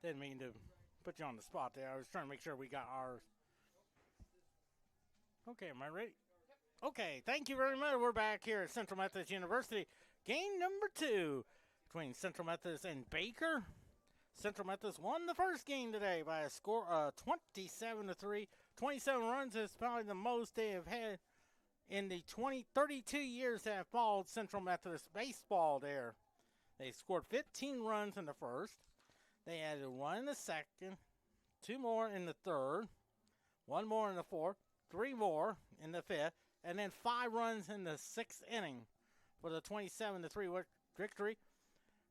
Didn't mean to put you on the spot there. I was trying to make sure we got ours. Okay, am I ready? Okay, thank you very much. We're back here at Central Methodist University. Game number 2 between Central Methodist and Baker. Central Methodist won the first game today by a score of 27-3. 27 runs is probably the most they have had in the 32 years that have followed Central Methodist baseball there. They scored 15 runs in the first. They added 1 in the second, 2 more in the third, 1 more in the fourth, 3 more in the fifth, and then 5 runs in the 6th inning for the 27-3 victory.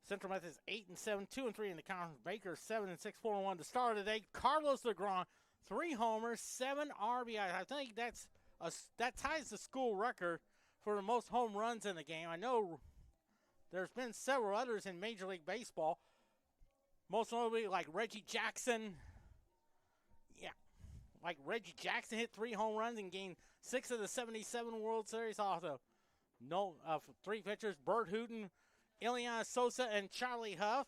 Central Methodist 8-7, 2-3 in the conference. Baker 7-6, 4-1 to start of the day. Carlos Legrand, 3 homers, 7 RBIs. I think that ties the school record for the most home runs in the game. I know there's been several others in Major League Baseball, most notably like Reggie Jackson. Yeah, like Reggie Jackson hit 3 home runs in Game 6 of the 77 World Series. Also, 3 pitchers: Bert Hooten, Ileana Sosa, and Charlie Huff.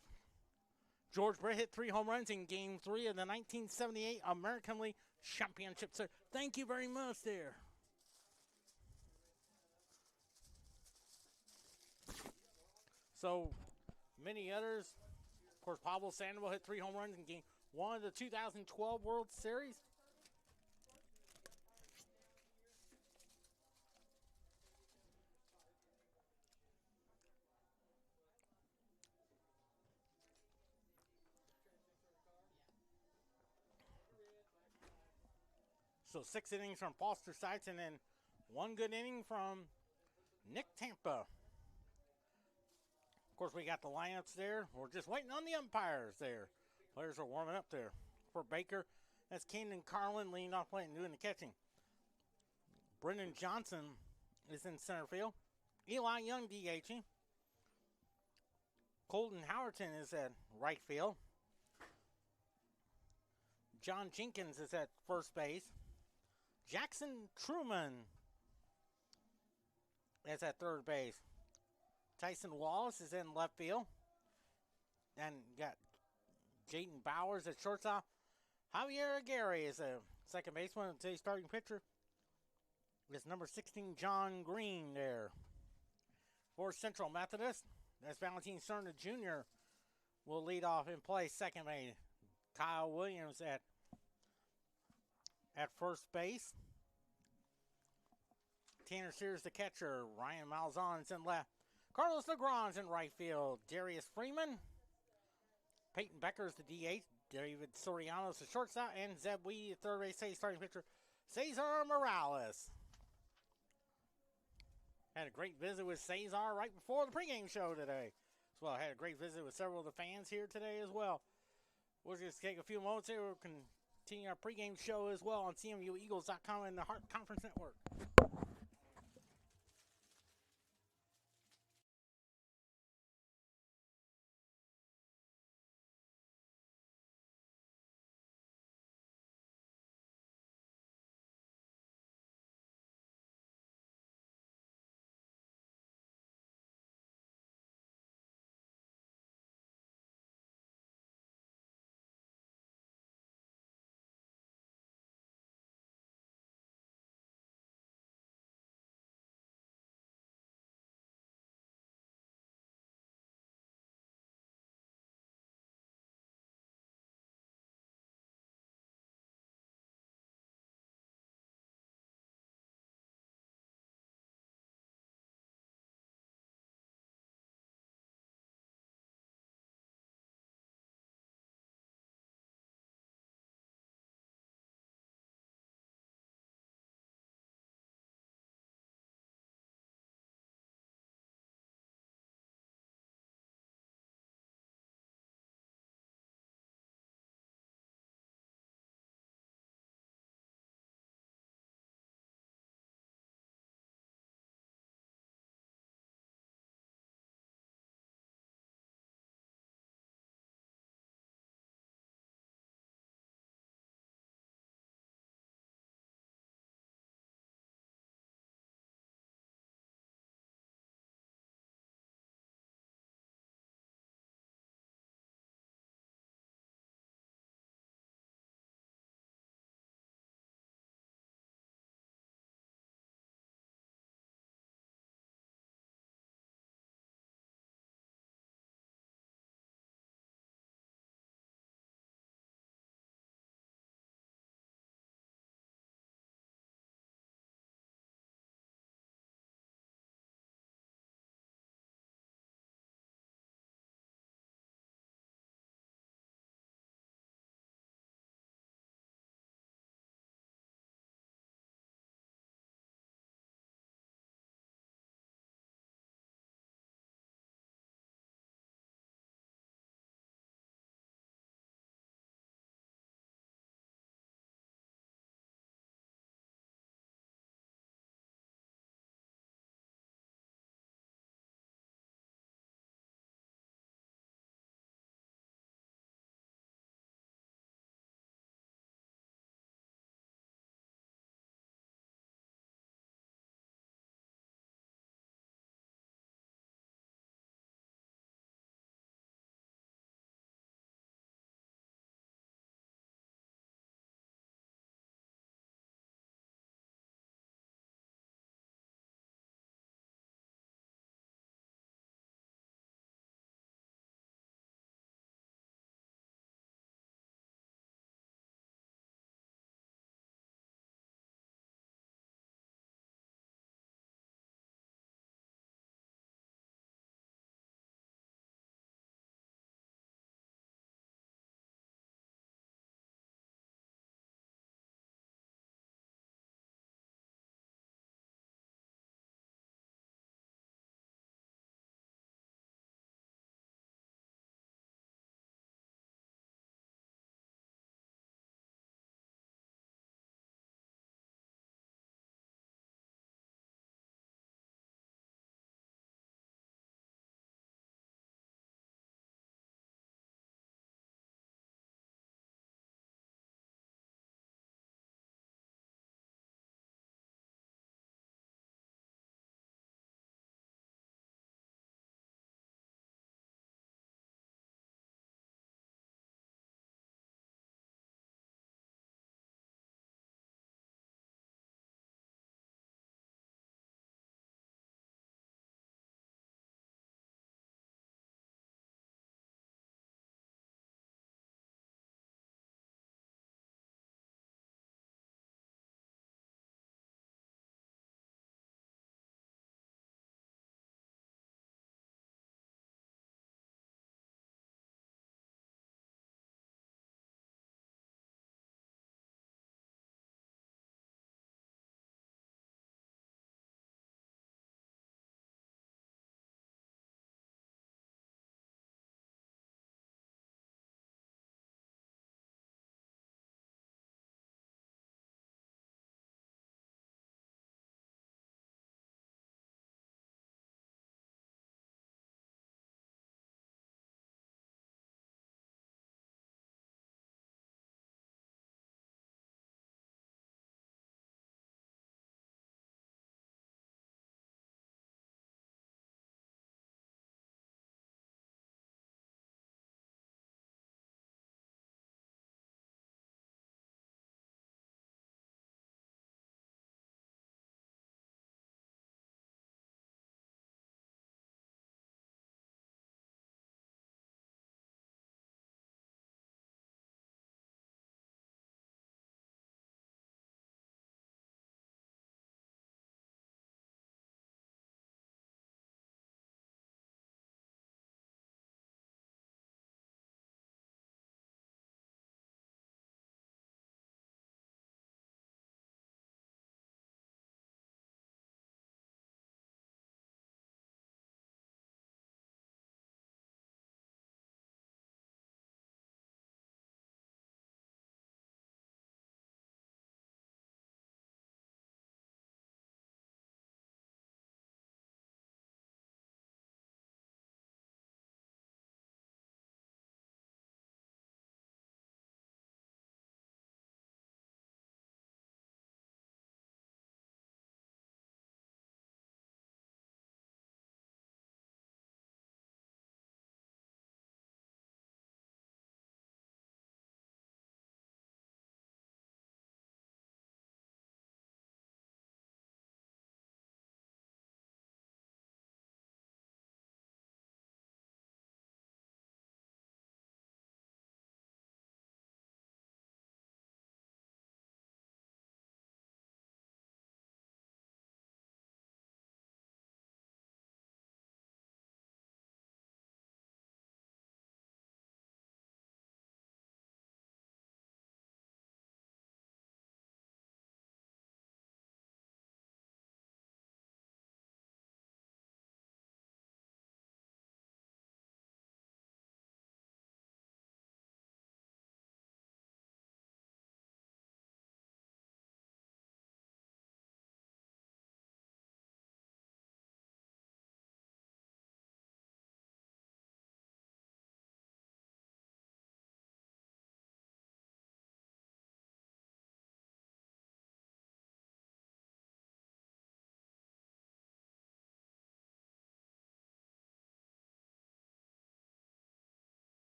George Brett hit 3 home runs in Game 3 of the 1978 American League Championship Series. Thank you very much there. So, many others. Of course, Pablo Sandoval hit 3 home runs in Game 1 of the 2012 World Series. So 6 innings from Foster Seitz, and then 1 good inning from Nick Tampa. Of course, we got the lineups there. We're just waiting on the umpires there. Players are warming up there. For Baker, that's Keenan Carlin leading off plate and doing the catching. Brendan Johnson is in center field. Eli Young DHing. Colton Howerton is at right field. John Jenkins is at first base. Jackson Truman is at third base. Tyson Wallace is in left field. And got Jaden Bowers at shortstop. Javier Aguirre is a second baseman. Today's starting pitcher is number 16, John Green there. For Central Methodist, that's Valentin Cerna Jr. will lead off and play second base. Kyle Williams at first base. Tanner Sears the catcher. Ryan Malzahn's in left. Carlos Legrand's in right field. Darius Freeman. Peyton Becker's the DH. David Soriano's the shortstop. And Zeb Weed, third base, starting pitcher. Cesar Morales. Had a great visit with Cesar right before the pregame show today. As well, had a great visit with several of the fans here today as well. We'll just take a few moments here. We'll continue our pregame show as well on CMUEagles.com and the Hart Conference Network.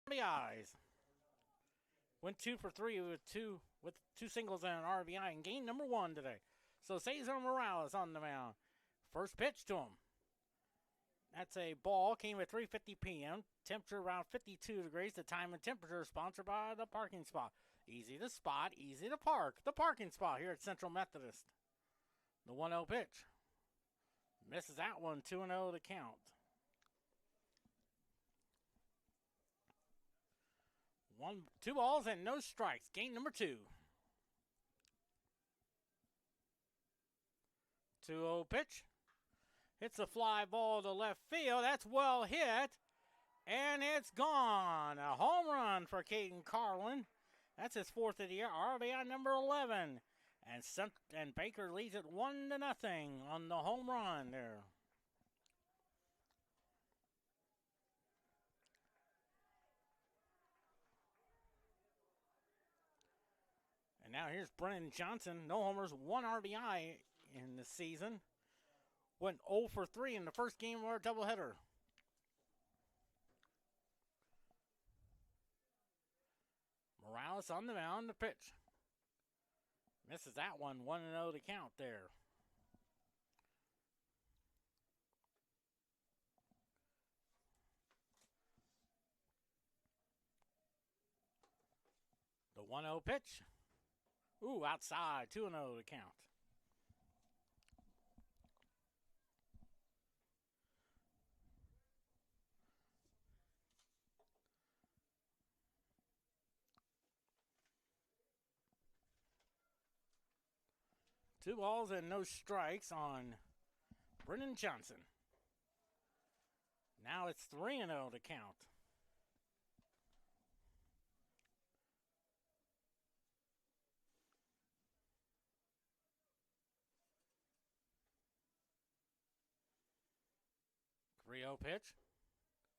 RBIs. Went 2 for 3 with two singles and an RBI in game number 1 today. So Cesar Morales on the mound. First pitch to him. That's a ball. Came at 3:50 p.m. Temperature around 52 degrees. The time and temperature is sponsored by the parking spot. Easy to spot, easy to park. The parking spot here at Central Methodist. The 1-0 pitch. Misses that one. 2-0 to count. 2 balls and no strikes. Game number 2. 2-0 pitch. Hits a fly ball to left field. That's well hit. And it's gone. A home run for Caden Carlin. That's his 4th of the year. RBI number 11. And Baker leads it 1-0 on the home run there. And now here's Brennan Johnson. No homers, 1 RBI in the season. Went 0 for 3 in the first game of our doubleheader. Morales on the mound, the pitch. Misses that one, 1-0 to count there. The 1-0 pitch. Ooh, outside, 2-0 to count. Two balls and no strikes on Brennan Johnson. Now it's 3-0 to count. Rio pitch.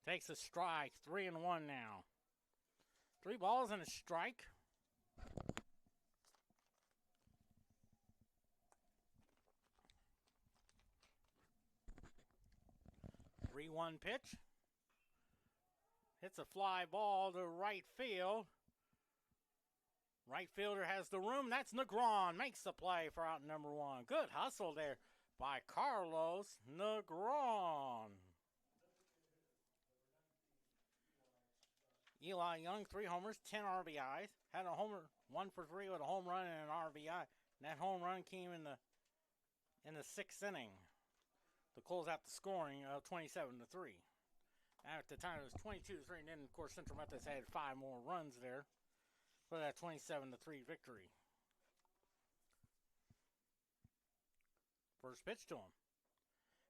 Takes a strike. 3-1 now. 3 balls and a strike. 3-1 pitch. Hits a fly ball to right field. Right fielder has the room. That's Negron. Makes the play for out number 1. Good hustle there by Carlos Negron. Eli Young, 3 homers, 10 RBIs. Had a homer, 1 for 3 with a home run and an RBI. And that home run came in the 6th inning to close out the scoring of 27-3. At the time, it was 22-3, and then, of course, Central Methodist had 5 more runs there for that 27-3 victory. First pitch to him.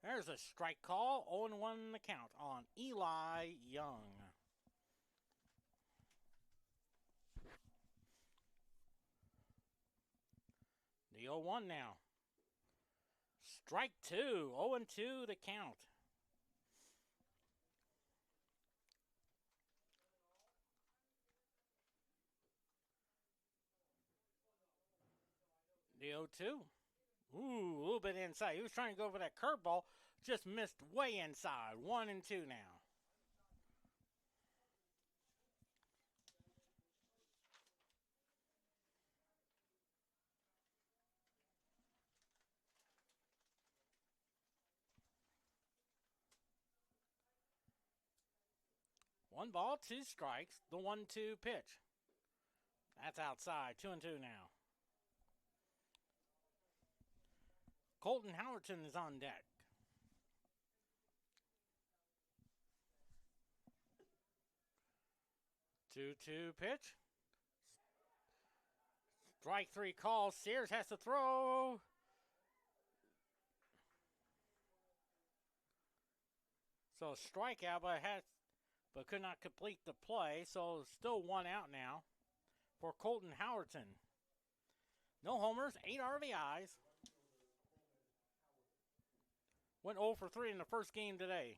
There's a strike call, 0-1 the count on Eli Young. The 0-1 now. Strike 2, 0-2 the count. The 0-2. Ooh, a little bit inside. He was trying to go for that curveball. Just missed way inside. 1-2 now. One ball, 2 strikes. The 1-2 pitch. That's outside. 2-2 now. Colton Howerton is on deck. Two-two pitch. Strike 3 call. Sears has to throw. So strikeout, but could not complete the play. So still 1 out now for Colton Howerton. No homers, 8 RBIs. Went 0 for 3 in the first game today.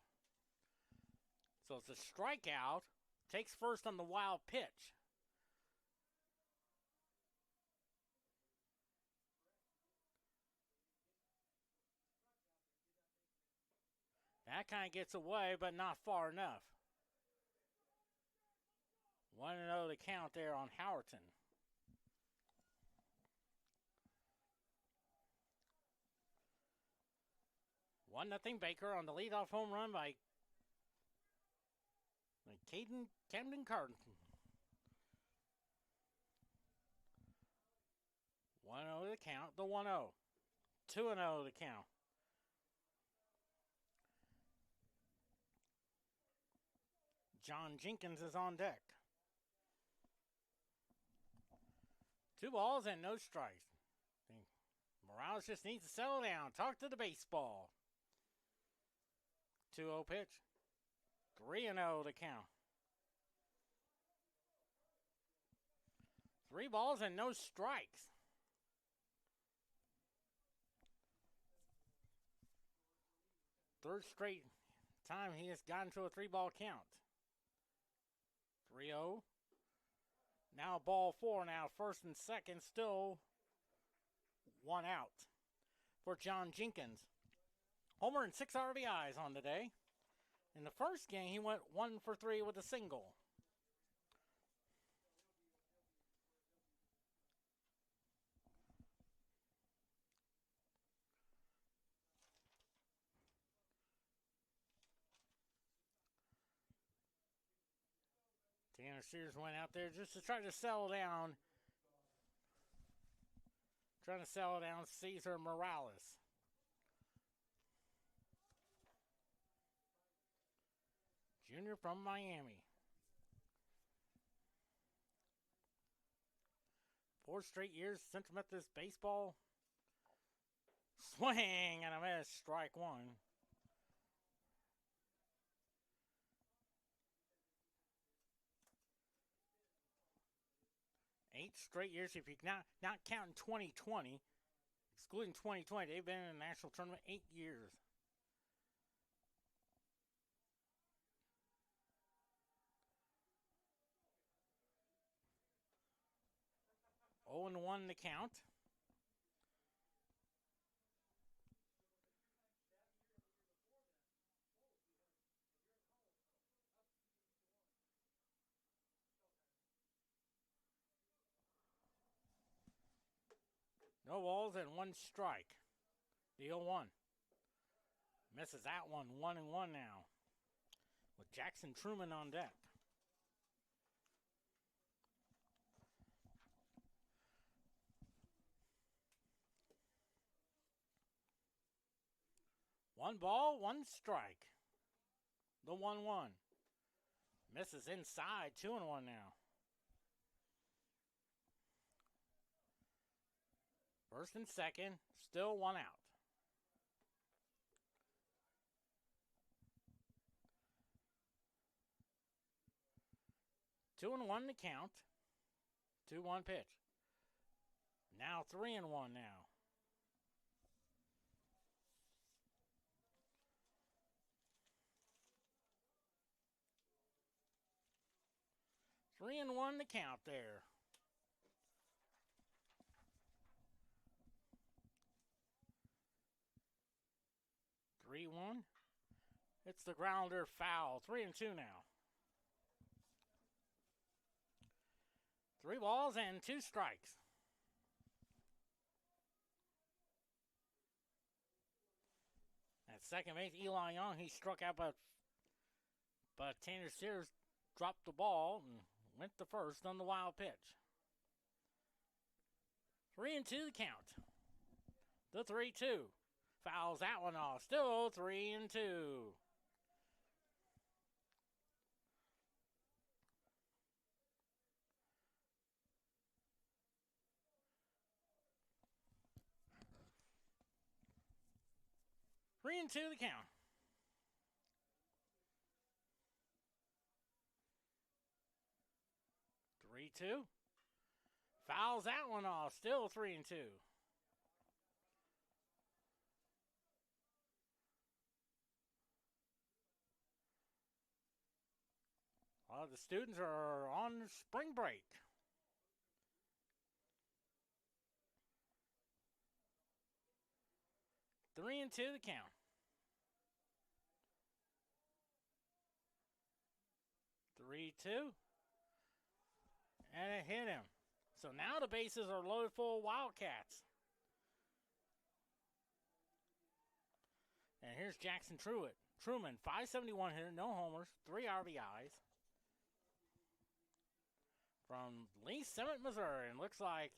So it's a strikeout. Takes first on the wild pitch. That kind of gets away, but not far enough. 1-0 the count there on Howerton. One nothing Baker on the leadoff home run by Camden Carden. 1-0 the count, the 1-0. 2-0 the count. John Jenkins is on deck. 2 balls and no strikes. Morales just needs to settle down. Talk to the baseball. 2-0 pitch. 3-0 the count. 3 balls and no strikes. Third straight time he has gotten to a 3-ball count. 3-0. Now ball 4 now. First and second still 1 out for John Jenkins. Homer and 6 RBIs on the day. In the first game, he went 1 for 3 with a single. Tanner Sears went out there just to try to settle down. Trying to settle down Cesar Morales. Junior from Miami. 4 straight years Central Methodist baseball. Swing and a miss. Strike 1. 8 straight years. If you not counting 2020, excluding 2020, they've been in the national tournament 8 years. Oh and 1 the count. No balls and 1 strike. The 0-1. Misses that one. 1-1 now. With Jackson Truman on deck. One ball, 1 strike. The 1-1. Misses inside. 2-1 now. First and second, still 1 out. Two and 1 to count. 2-1 pitch. Now 3-1 now. Three and 1 to count there. 3-1. It's the grounder foul. 3-2 now. 3 balls and 2 strikes. At second base, Eli Young, he struck out, but Tanner Sears dropped the ball and went to first on the wild pitch. 3-2 the count. The 3-2. Fouls that one off. Still 3-2. Three and 2 the count. 3-2. Fouls that one off. Still 3-2. The students are on spring break. 3-2 the count. 3-2. it hit him. So now the bases are loaded full of Wildcats. And here's Jackson Truman, 571 hitter, no homers, 3 RBIs. From Lee Summit, Missouri. And looks like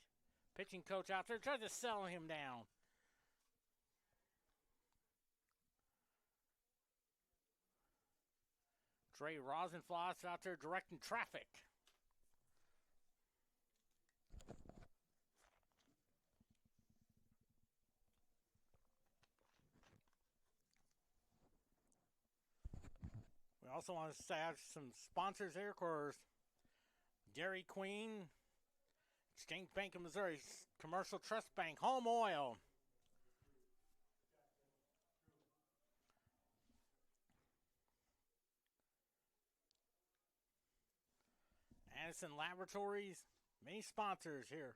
pitching coach out there tried to sell him down. Trey Rosenfloss out there directing traffic. We also want to have some sponsors here, of course. Dairy Queen, Exchange Bank of Missouri, Commercial Trust Bank, Home Oil. Addison Laboratories, many sponsors here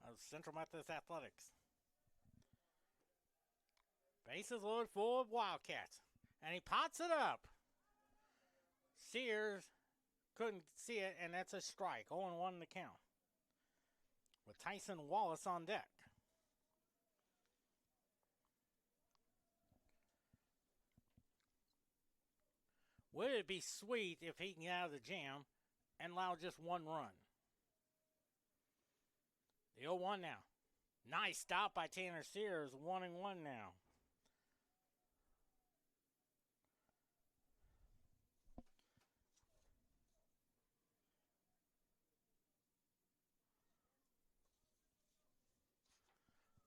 of Central Methodist Athletics. Bases loaded full of Wildcats. And he pots it up. Sears couldn't see it, and that's a strike. 0-1 the count. With Tyson Wallace on deck. Would it be sweet if he can get out of the jam and allow just one run? The 0-1 now. Nice stop by Tanner Sears. 1-1 now.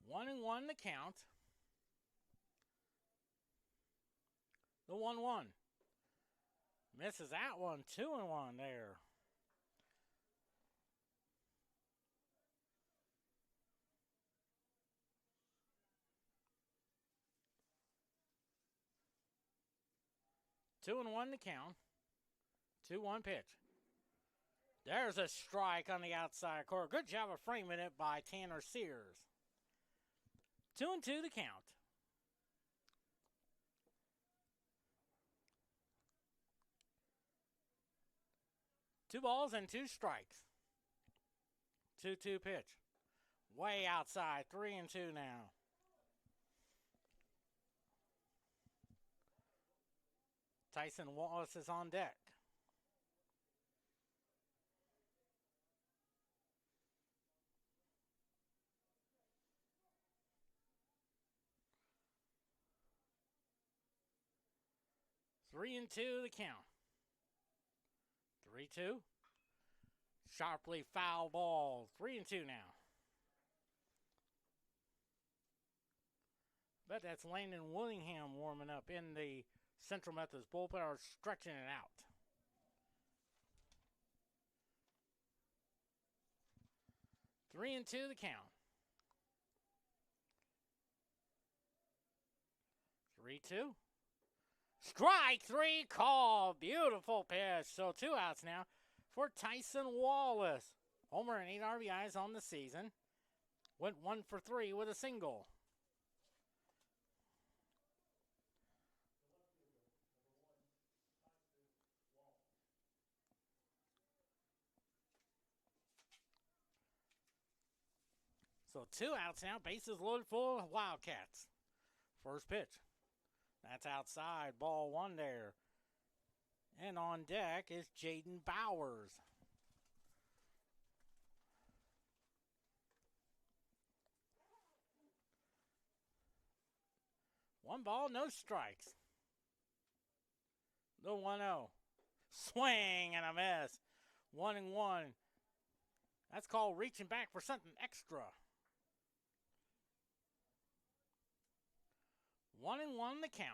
One and one the count. The 1-1. Misses that one. 2-1 there. Two and one to count. 2-1 pitch. There's a strike on the outside corner. Good job of framing it by Tanner Sears. 2-2 the count. Two balls and 2 strikes. 2-2 pitch. Way outside. 3-2 now. Tyson Wallace is on deck. Three and two the count. 3-2. Sharply foul ball. 3-2 now. Bet that's Landon Willingham warming up in the Central Methodist bullpen, or stretching it out. Three and two the count. 3-2. Strike 3 call. Beautiful pitch. So 2 outs now for Tyson Wallace. Homer and 8 RBIs on the season. Went 1 for 3 with a single. So 2 outs now. Bases loaded full of Wildcats. First pitch. That's outside. Ball 1 there. And on deck is Jaden Bowers. One ball, no strikes. The 1-0. Swing and a miss. 1-1. That's called reaching back for something extra. 1-1 the count.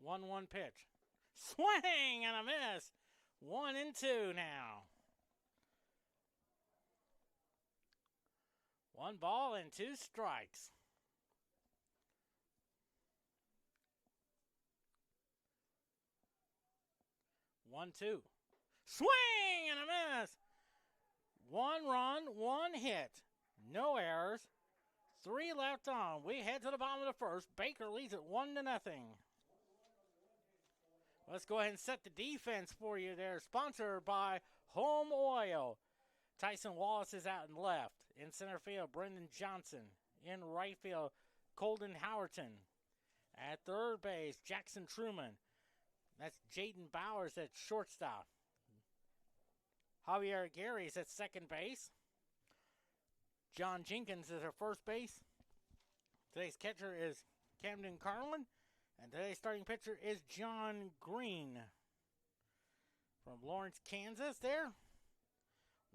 One pitch. Swing and a miss. 1-2 now. 1 ball and 2 strikes. One, 2. Swing and a miss. 1 run, 1 hit. No errors. 3 left on. We head to the bottom of the first. Baker leads it 1-0. Let's go ahead and set the defense for you there. Sponsored by Home Oil. Tyson Wallace is out in left. In center field, Brendan Johnson. In right field, Colden Howerton. At third base, Jackson Truman. That's Jaden Bowers at shortstop. Javier Gary's at second base. John Jenkins is at first base. Today's catcher is Camden Carlin. And today's starting pitcher is John Green from Lawrence, Kansas there.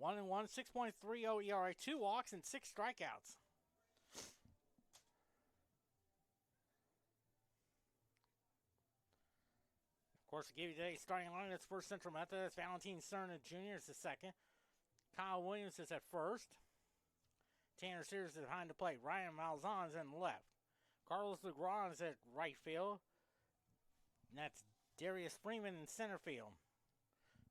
1-1, 6.30 ERA, 2 walks, and 6 strikeouts. Of course, to give you today's starting line, it's for Central Methodist. Valentin Cerna Jr. is the second. Kyle Williams is at first. Tanner Sears is behind the plate. Ryan Malzahn is in left. Carlos Legrand is at right field. And that's Darius Freeman in center field.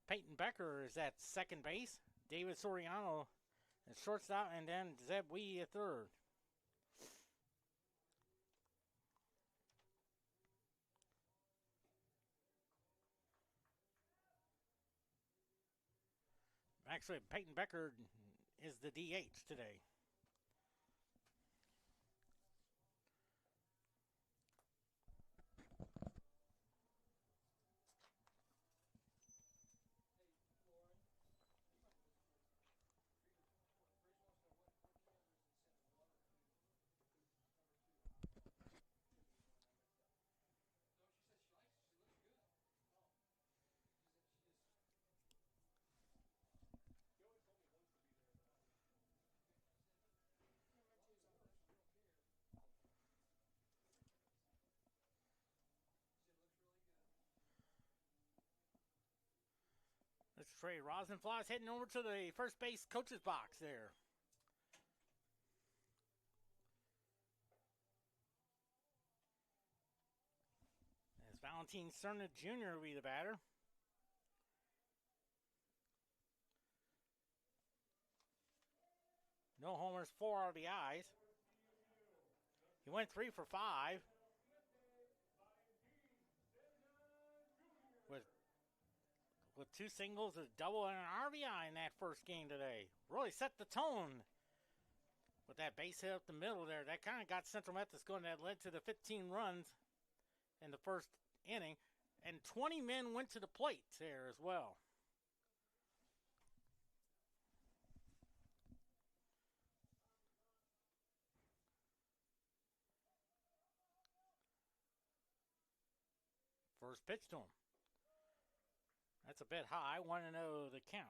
Peyton Becker is at second base. David Soriano at shortstop. And then Zeb Wee at third. Actually, Peyton Becker is the DH today. That's Trey Rosenflies heading over to the first base coach's box there. As Valentin Cerna Jr. will be the batter. No homers, 4 RBIs. He went 3 for 5. With 2 singles, a double, and an RBI in that first game today. Really set the tone with that base hit up the middle there. That kind of got Central Methodist going. That led to the 15 runs in the first inning. And 20 men went to the plate there as well. First pitch to him. That's a bit high. 1-0 the count.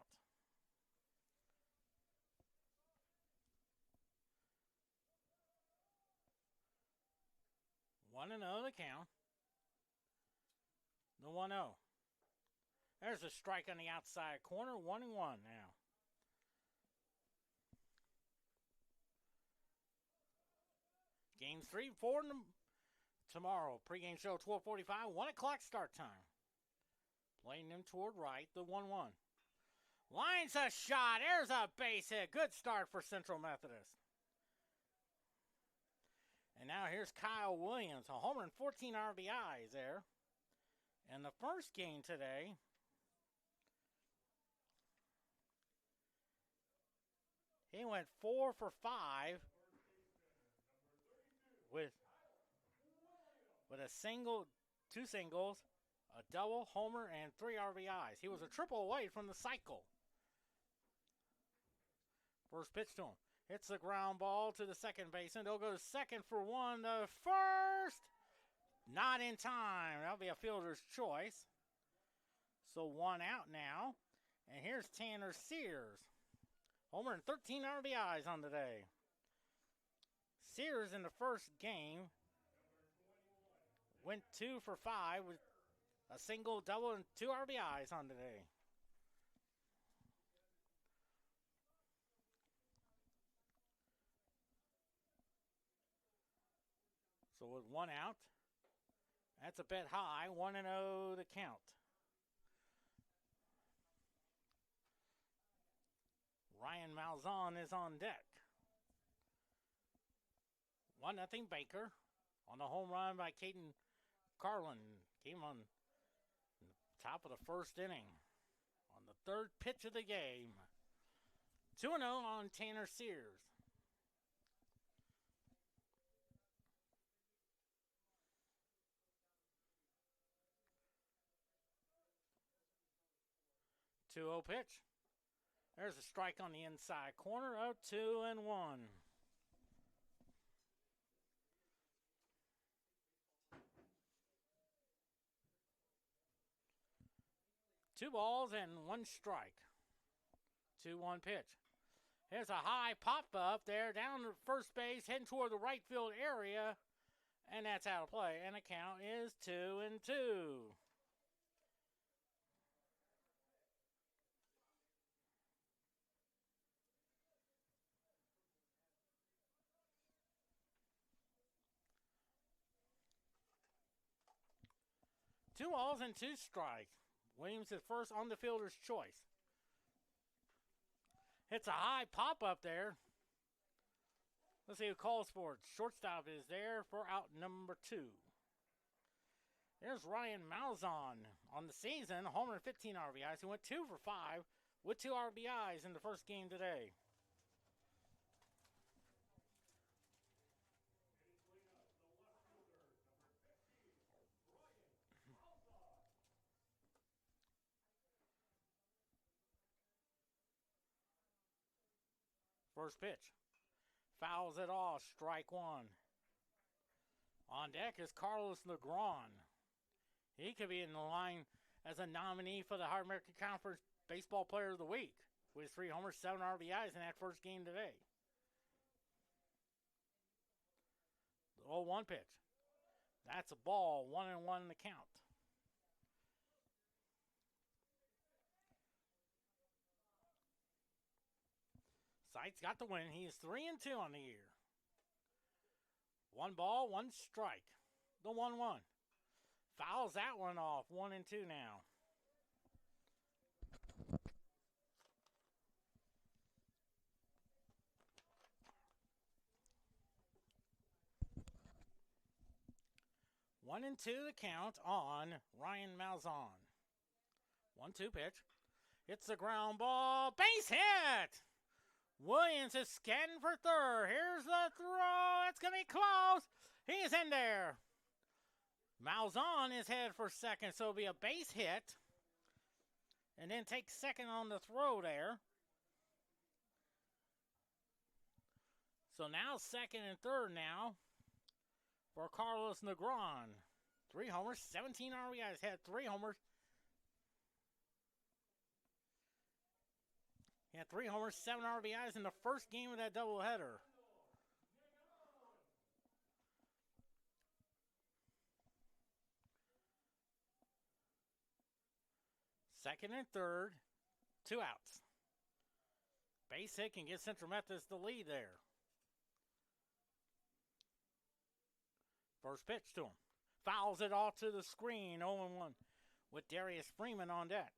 The count. The 1-0. There's a strike on the outside corner. 1-1 now. Games 3, 4 tomorrow. Pre-game show 12:45. 1 o'clock start time. Playing them toward right, the 1-1. Lines a shot. There's a base hit. Good start for Central Methodist. And now here's Kyle Williams, a homer and 14 RBIs there. And the first game today, he went 4 for 5 with a single, 2 singles, a double, homer, and 3 RBIs. He was a triple away from the cycle. First pitch to him. Hits the ground ball to the second baseman. They'll go to second for 1. The first, not in time. That'll be a fielder's choice. So 1 out now. And here's Tanner Sears. Homer and 13 RBIs on the day. Sears in the first game went 2 for 5 with a single, double, and 2 RBIs on the day. So with 1 out, that's a bit high. 1-0 the count. Ryan Malzahn is on deck. 1-0 Baker on the home run by Caden Carlin. Came on in the Top of the first inning. On the third pitch of the game. 2-0 on Tanner Sears. Two-0 pitch. There's a strike on the inside corner of 2-1. Two balls and one strike. 2-1 pitch. Here's a high pop up there down to first base, heading toward the right field area, and that's out of play. And the count is 2-2. Two balls and two strikes. Williams is first on the fielder's choice. Hits a high pop up there. Let's see who calls for it. Shortstop is there for out number 2. There's Ryan Malzahn on the season, homer and 15 RBIs. He went 2 for 5 with 2 RBIs in the first game today. First pitch. Fouls it off. Strike one. On deck is Carlos Negron. He could be in the line as a nominee for the Hard American Conference Baseball Player of the Week with 3 homers, 7 RBIs in that first game today. The 0-1 pitch. That's a ball. 1-1 in the count. Seitz got the win. He is 3-2 on the year. 1 ball, 1 strike. The 1-1. Fouls that one off. 1-2 now. One and two the count on Ryan Malzahn. 1-2 pitch. It's a ground ball. Base hit! Williams is scanning for third. Here's the throw. It's going to be close. He's in there. Malzahn is headed for second, so it'll be a base hit. And then take second on the throw there. So now second and third now for Carlos Negron. 3 homers, 17 RBIs. Had 3 homers. He had 3 homers, 7 RBIs in the first game of that doubleheader. Second and third, 2 outs. Base hit can give Central Methodist the lead there. First pitch to him. Fouls it off to the screen, 0-1 with Darius Freeman on deck.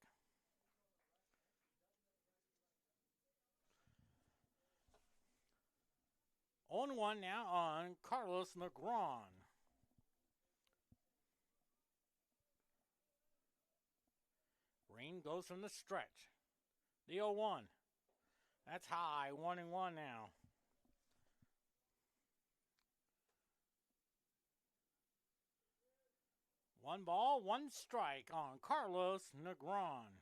0-1 now on Carlos Negron. Green goes from the stretch. The 0-1. That's high. 1-1 now. One ball, 1 strike on Carlos Negron.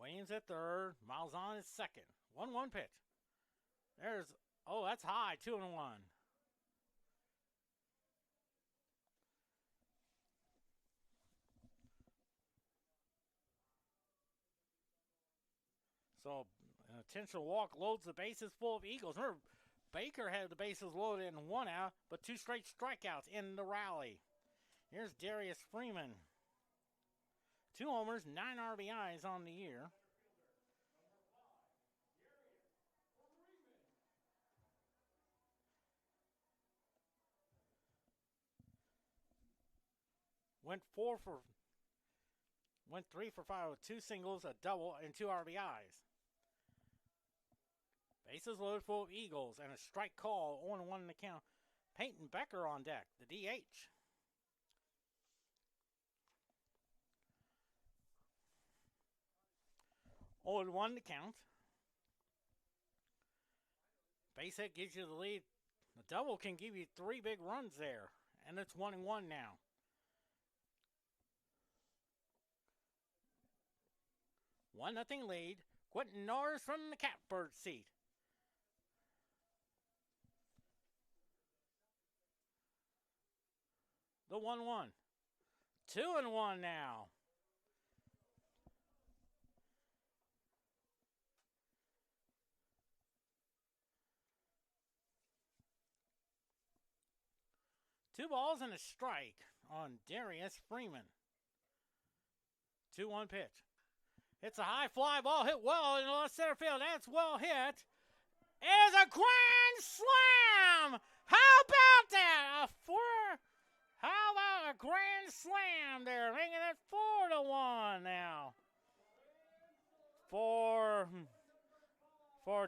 Williams at third. Malzahn is second. 1-1 pitch. That's high. 2-1. So, an intentional walk loads the bases full of Eagles. Remember, Baker had the bases loaded in 1 out, but 2 straight strikeouts in the rally. Here's Darius Freeman. 2 homers, 9 RBIs on the year. Went 3 for 5 with 2 singles, a double, and 2 RBIs. Bases loaded full of Eagles and a strike call, 0-1 in the count. Peyton Becker on deck, the DH. 0-1 to count. Base hit gives you the lead. The double can give you 3 big runs there. And it's 1-1 now. One nothing lead. Quentin Norris from the catbird seat. The 1-1. 2-1 now. Two balls and a strike on Darius Freeman. 2-1 pitch. It's a high fly ball hit well in the left center field. That's well hit. It is a grand slam. How about that? How about a grand slam there, making it 4-1 now. For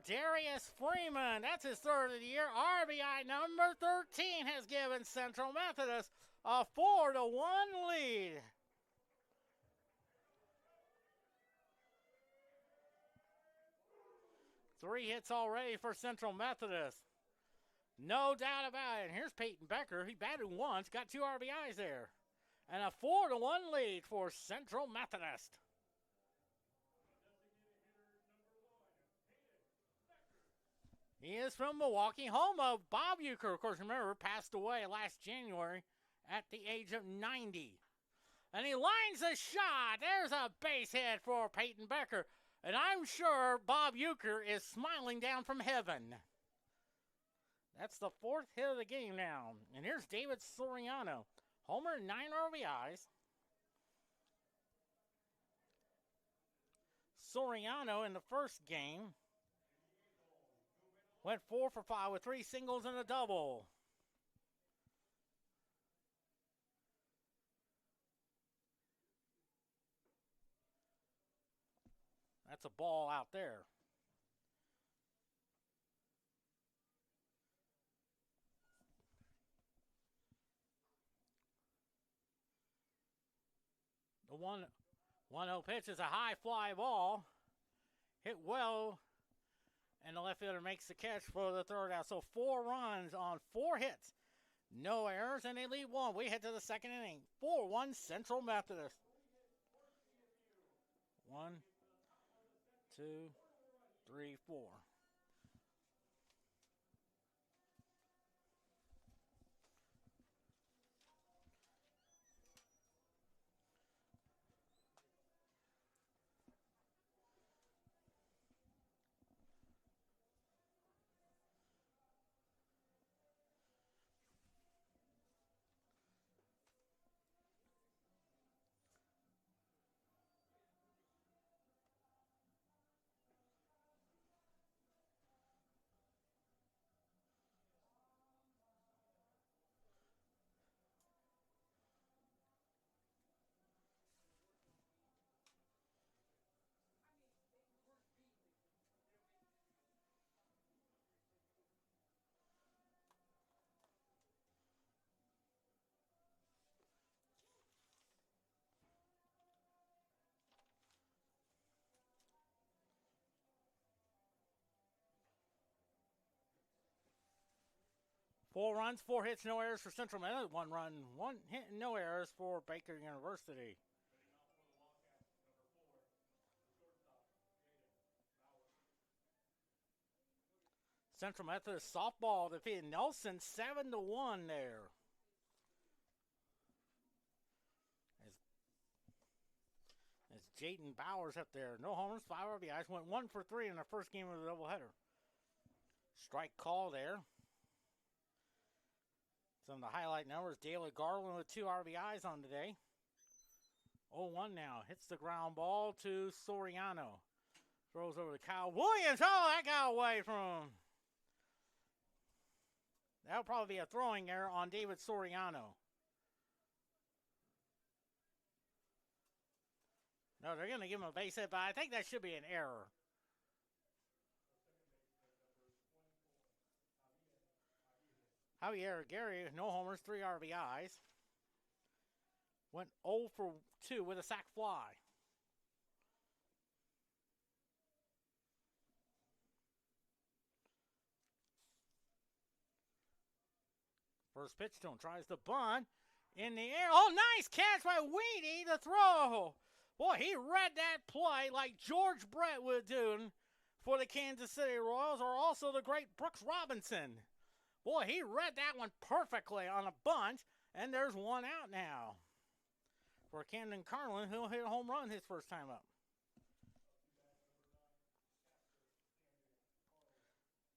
Darius Freeman. That's his third of the year. RBI number 13 has given Central Methodist a 4-1 lead. Three hits already for Central Methodist. No doubt about it. And here's Peyton Becker. He batted once, got 2 RBIs there. And a 4-1 lead for Central Methodist. He is from Milwaukee, home of Bob Euchre. Of course, remember, passed away last January at the age of 90. And he lines the shot. There's a base hit for Peyton Becker. And I'm sure Bob Euchre is smiling down from heaven. That's the 4th hit of the game now. And here's David Soriano. Homer, 9 RBIs. Soriano in the first game went 4 for 5 with 3 singles and a double. That's a ball out there. The 1-0 pitch is a high fly ball. Hit well. And the left fielder makes the catch for the third out. So 4 runs on 4 hits. No errors, and they lead 1. We head to the second inning. 4-1 Central Methodist. 1, 2, 3, 4. Four runs, 4 hits, no errors for Central Methodist. 1 run, 1 hit, and no errors for Baker University. Central Methodist softball defeated Nelson 7-1 there. As Jaden Bowers up there. No homers, 5 RBIs. Went 1 for 3 in the first game of the doubleheader. Strike call there. Some of the highlight numbers. Daly Garland with 2 RBIs on today. 0-1 now. Hits the ground ball to Soriano. Throws over to Kyle Williams. Oh, that got away from him. That'll probably be a throwing error on David Soriano. No, they're going to give him a base hit, but I think that should be an error. Javier Aguirre, no homers, 3 RBIs. Went 0 for 2 with a sac fly. First pitch to him, tries to bunt. In the air. Oh, nice catch by Weedy to throw. Boy, he read that play like George Brett would do for the Kansas City Royals, or also the great Brooks Robinson. Boy, he read that one perfectly on a bunt, and there's one out now for Camden Carlin, who'll hit a home run his first time up.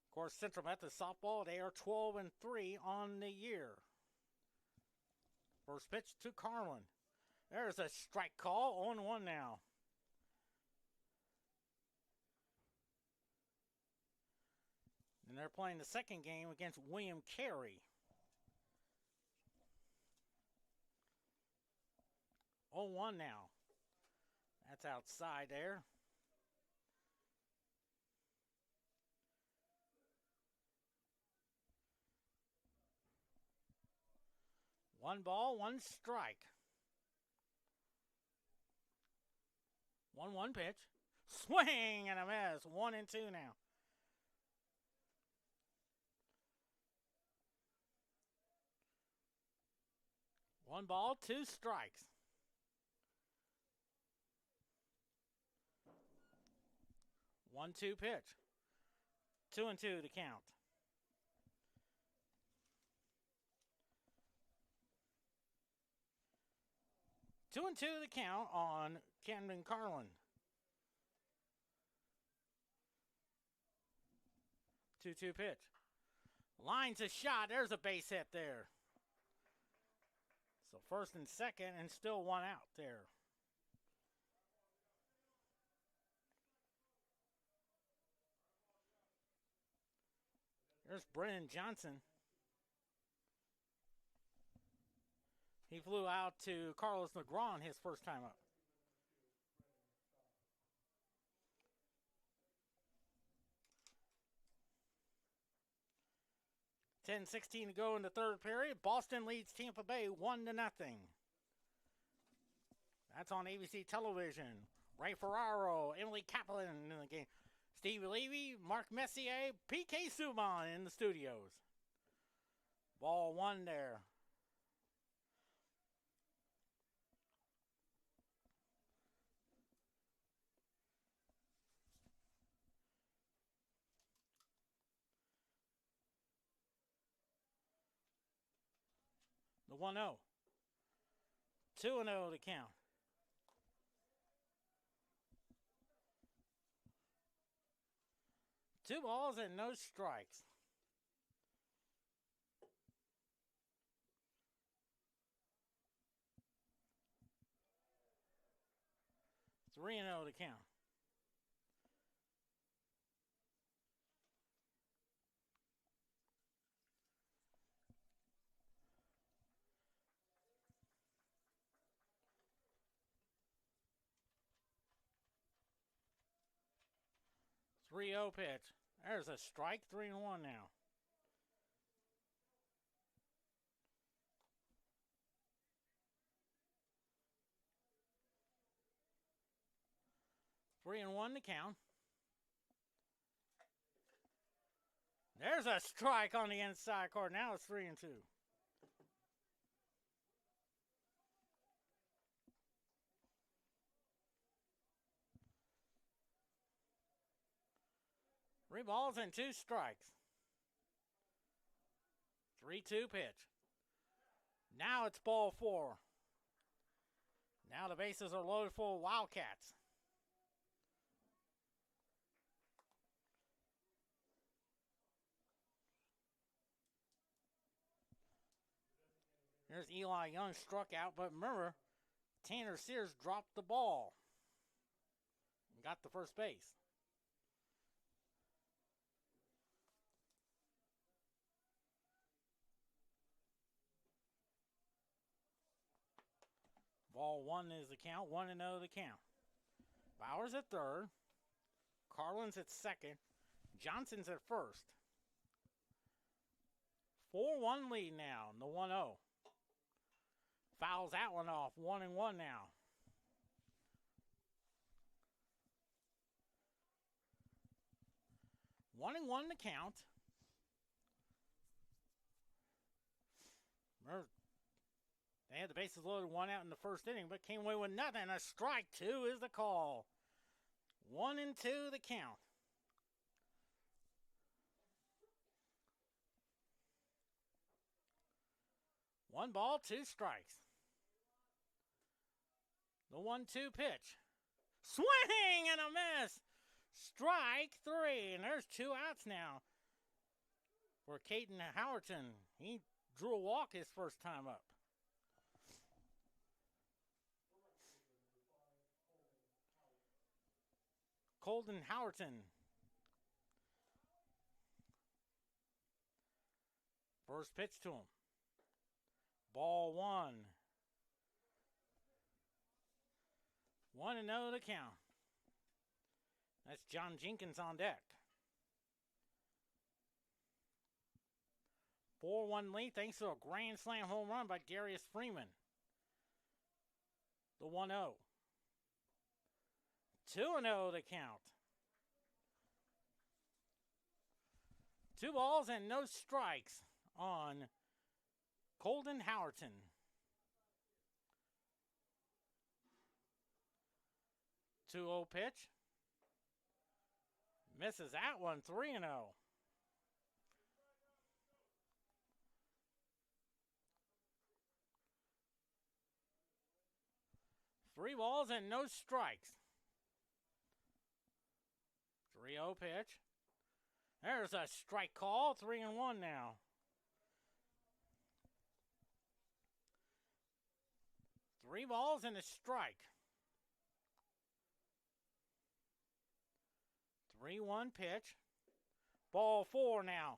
Of course, Central Methodist softball, they are 12-3 on the year. First pitch to Carlin. There's a strike call, 0-1 now. And they're playing the second game against William Carey. 0-1 now. That's outside there. One ball, one strike. 1-1 pitch. Swing and a miss. 1-2 now. One ball, 2 strikes. 1-2 pitch. 2-2 to count. 2-2 the count on Camden Carlin. 2-2 pitch. Lines a shot. There's a base hit there. So first and second, and still one out there. There's Brennan Johnson. He flew out to Carlos Negron his first time up. $10:16 to go in the third period. Boston leads Tampa Bay 1-0. That's on ABC television. Ray Ferraro, Emily Kaplan in the game. Steve Levy, Mark Messier, PK Subban in the studios. Ball 1 there. The 1-0. 2-0 to count. Two balls and no strikes. 3-0 to count. Three-0 pitch. There's a strike. 3-1 now. Three and one to count. There's a strike on the inside court. Now it's 3-2. Three balls and two strikes. 3-2 pitch. Now it's ball 4. Now the bases are loaded full of Wildcats. There's Eli Young struck out, but remember, Tanner Sears dropped the ball and got the first base. Ball 1 is the count, 1-0 the count. Bowers at third. Carlin's at second. Johnson's at first. 4-1 lead now, the 1-0. Fouls that one off, 1-1 now. One and one to count. They had the bases loaded, 1 out in the first inning, but came away with nothing. A strike 2 is the call. 1-2 the count. One ball, 2 strikes. The 1-2 pitch. Swing and a miss. Strike 3, and there's 2 outs now for Caden Howerton. He drew a walk his first time up. Colton Howerton. First pitch to him. Ball 1. 1-0 to count. That's John Jenkins on deck. 4-1 lead thanks to a grand slam home run by Darius Freeman. The 1-0. 2-0 to count. 2 balls and no strikes on Colton Howerton. 2-0 pitch. Misses that one, 3-0. 3 balls and no strikes. 3-0 pitch. There's a strike call, 3-1 now. 3 balls and a strike. 3-1 pitch. Ball 4 now.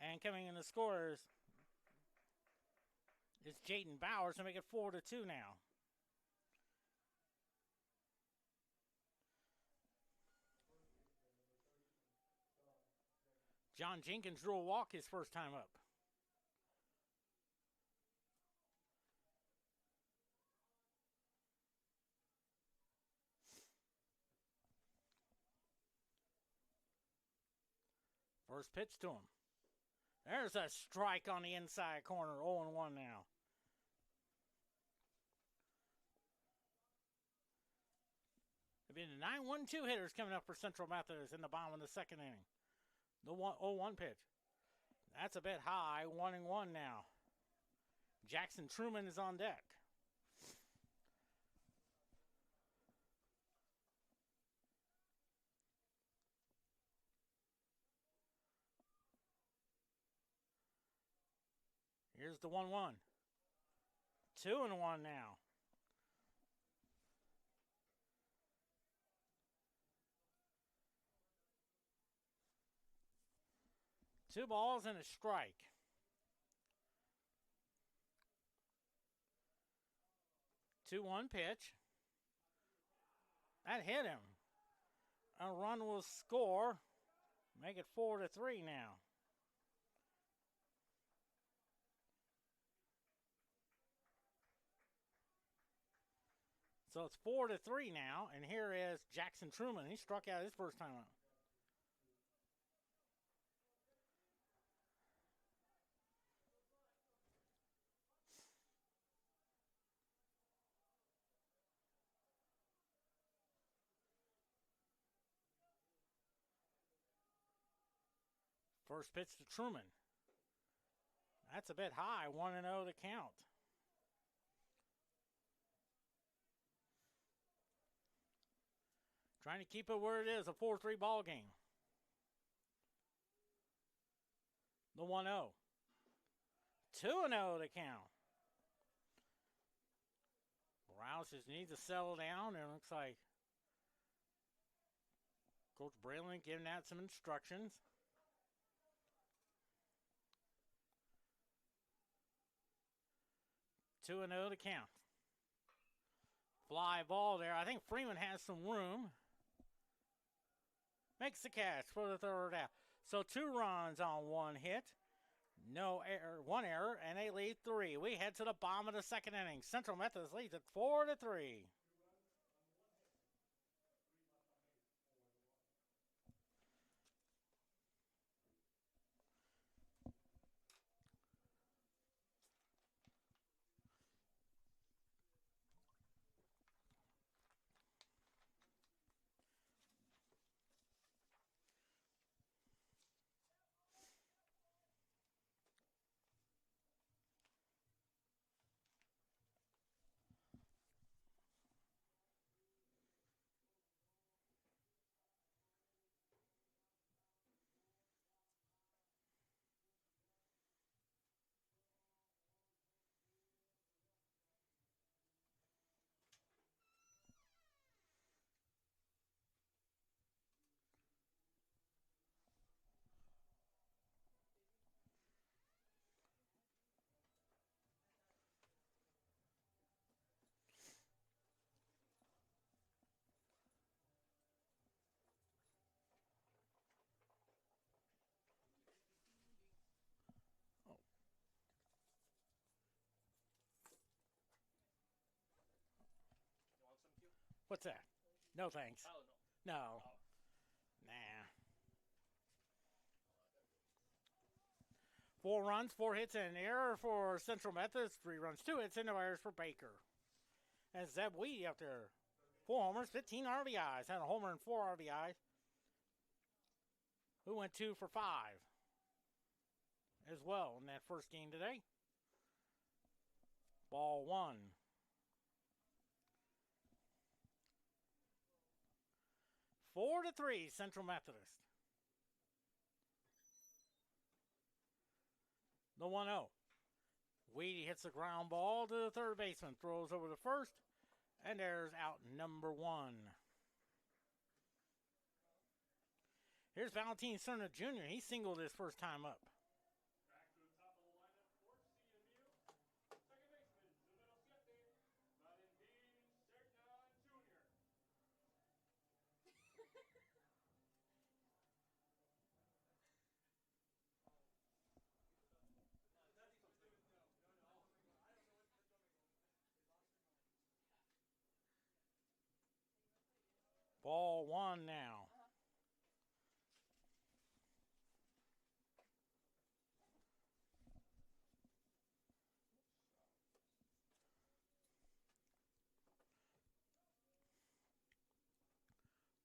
And coming in the scorers is Jaden Bowers to make it 4-2 now. John Jenkins drew a walk his first time up. First pitch to him. There's a strike on the inside corner, 0-1 now. It'll be the 9-1-2 hitters coming up for Central Methodist in the bottom of the second inning. The 0-1 pitch. That's a bit high, 1-1 now. Jackson Truman is on deck. Here's the 1-1. 2-1 now. Two balls and a strike. 2-1 pitch. That hit him. A run will score. Make it 4-3 now. So it's 4-3 now, and here is Jackson Truman. He struck out his first time out. First pitch to Truman. That's a bit high, 1-0 to count. Trying to keep it where it is, a 4-3 ball game. The 1-0. 2-0 to count. Rouse just needs to settle down, and it looks like Coach Braylon giving out some instructions. Two and 0 to count. Fly ball there. I think Freeman has some room. Makes the catch for the third out. So 2 runs on 1 hit. No error, one error, and they lead 3. We head to the bottom of the second inning. Central Methodist leads at 4-3. What's that? No thanks. No. Nah. 4 runs, 4 hits, and an error for Central Methodist. 3 runs, 2 hits, and no errors for Baker. And Zeb Weedy up there. 4 homers, 15 RBIs. Had a homer and 4 RBIs. Who went 2 for 5 as well in that first game today. Ball 1. Four to 3, Central Methodist. The 1-0. Weedy hits the ground ball to the third baseman, throws over the first, and there's out number 1. Here's Valentin Cerna Jr. He singled his first time up. Back to the top of the lineup for CMU. Second baseman, Valentin Cerna Jr. Ball 1 now.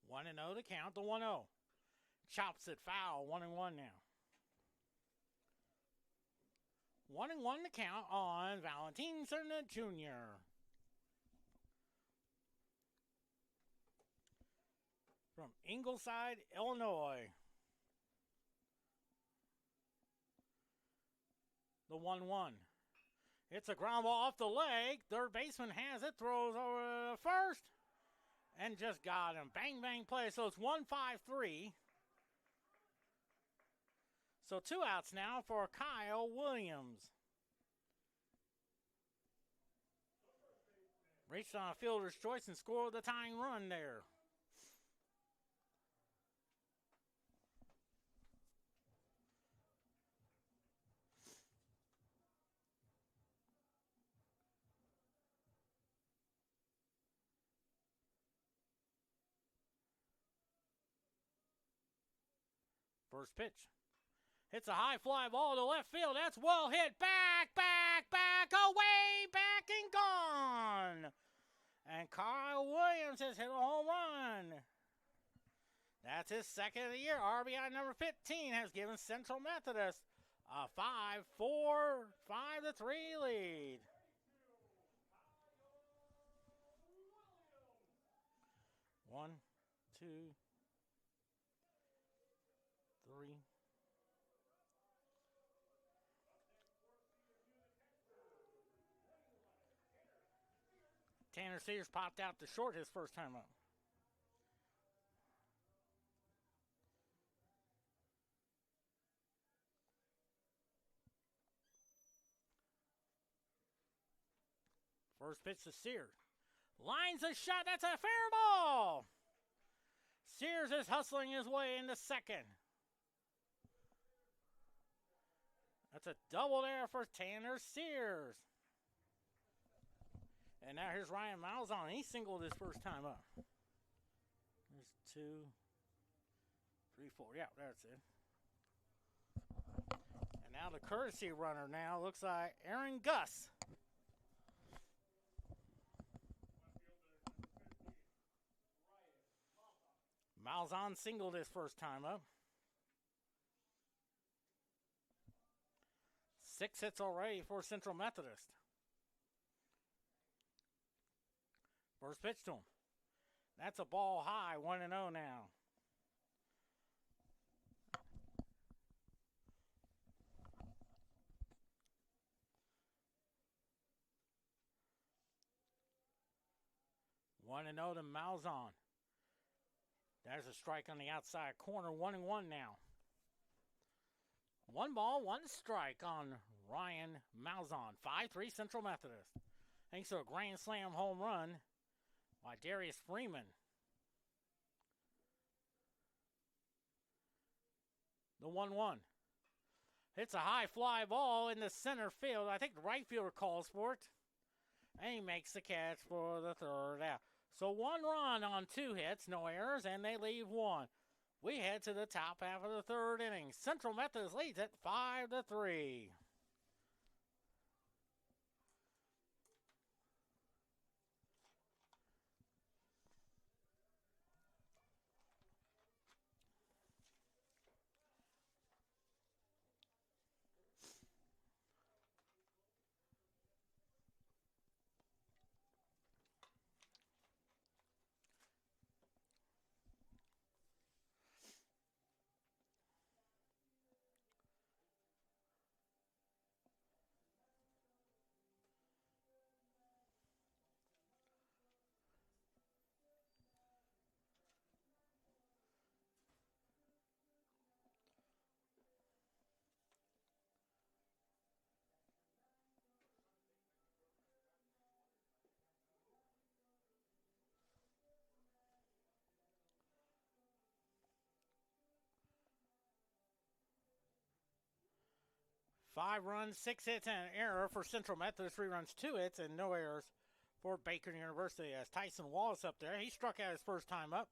One and 0 to count. The 1-0. Chops it foul. 1-1 now. 1-1 to count on Valentin Cerna Jr. from Ingleside, Illinois. The 1-1. It's a ground ball off the leg. Third baseman has it. Throws over to first. And just got him. Bang, bang play. So it's 1-5-3. So 2 outs now for Kyle Williams. Reached on a fielder's choice and scored the tying run there. First pitch. Hits a high fly ball to left field. That's well hit. Back, away, back and gone. And Kyle Williams has hit a home run. That's his second of the year. RBI number 15 has given Central Methodist a 5-3 lead. One, two, three. Tanner Sears popped out to short his first time up. First pitch to Sears. Lines a shot. That's a fair ball. Sears is hustling his way into second. That's a double there for Tanner Sears. And now here's Ryan Malzahn. He singled his first time up. There's 2, 3, 4. Yeah, that's it. And now the courtesy runner now looks like Aaron Gus. Malzahn singled his first time up. 6 hits already for Central Methodist. First pitch to him. That's a ball high, 1-0 now. One and 0 to Malzahn. There's a strike on the outside corner, 1-1 now. 1 ball, 1 strike on Ryan Malzahn. 5-3 Central Methodist. Thanks to a grand slam home run by Darius Freeman. The 1-1. Hits a high fly ball in the center field. I think the right fielder calls for it. And he makes the catch for the third out. So 1 run on 2 hits, no errors, and they leave 1. We head to the top half of the third inning. Central Methodist leads at 5-3. Five runs, 6 hits, and an error for Central Methodist. 3 runs, 2 hits, and no errors for Baker University. As Tyson Wallace up there, he struck out his first time up.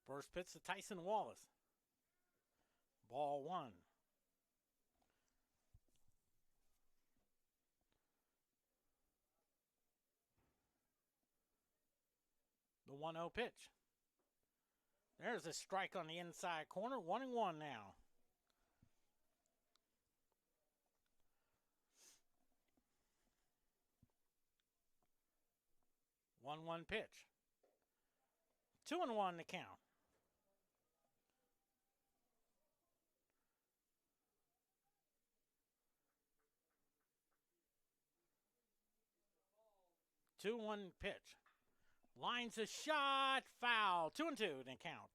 First pitch to Tyson Wallace. Ball 1. The 1-0 pitch. There's a strike on the inside corner. 1-1 now. One pitch. 2-1 to count. Two-one pitch. Lines a shot, foul. 2-2 to count.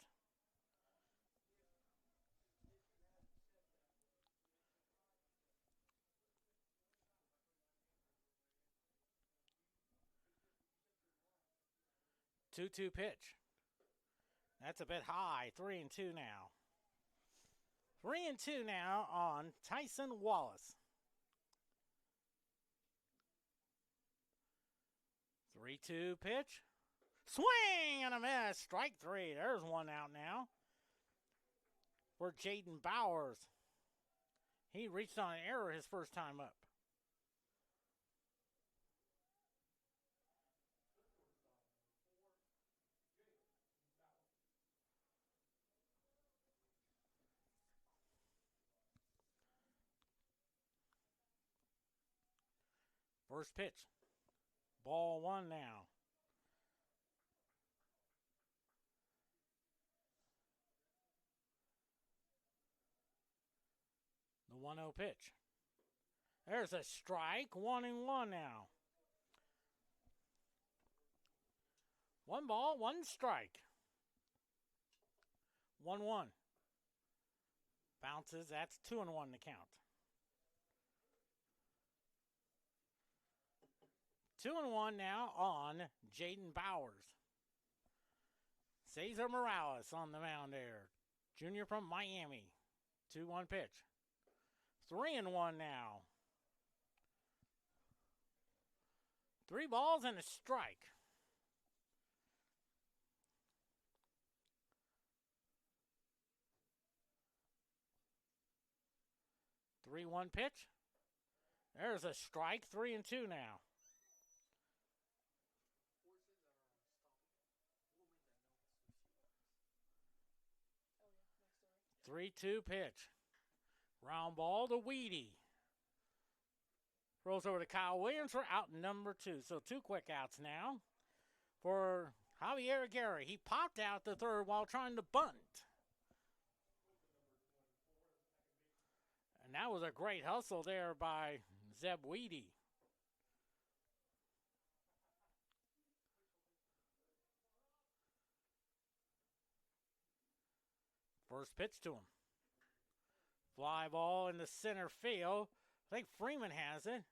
Two-two pitch. That's a bit high. 3-2 now. 3-2 now on Tyson Wallace. 3-2 pitch. Swing and a miss. Strike 3. There's 1 out now for Jaden Bowers. He reached on an error his first time up. First pitch. Ball 1 now. The 1-0 pitch. There's a strike. 1-1 now. 1 ball, 1 strike. 1-1. Bounces. That's 2-1 to count. 2-1 now on Jaden Bowers. Cesar Morales on the mound there. Junior from Miami. 2-1 pitch. 3-1 now. 3 balls and a strike. Three-one pitch. There's a strike. 3-2 now. 3-2 pitch. Round ball to Weedy. Throws over to Kyle Williams for out number 2. So 2 quick outs now for Javier Aguirre. He popped out the third while trying to bunt. And that was a great hustle there by Zeb Weedy. First pitch to him. Fly ball in the center field. I think Freeman has it.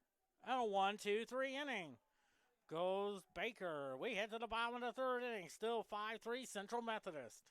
And a 1-2-3 inning. Goes Baker. We head to the bottom of the third inning. Still 5-3 Central Methodist.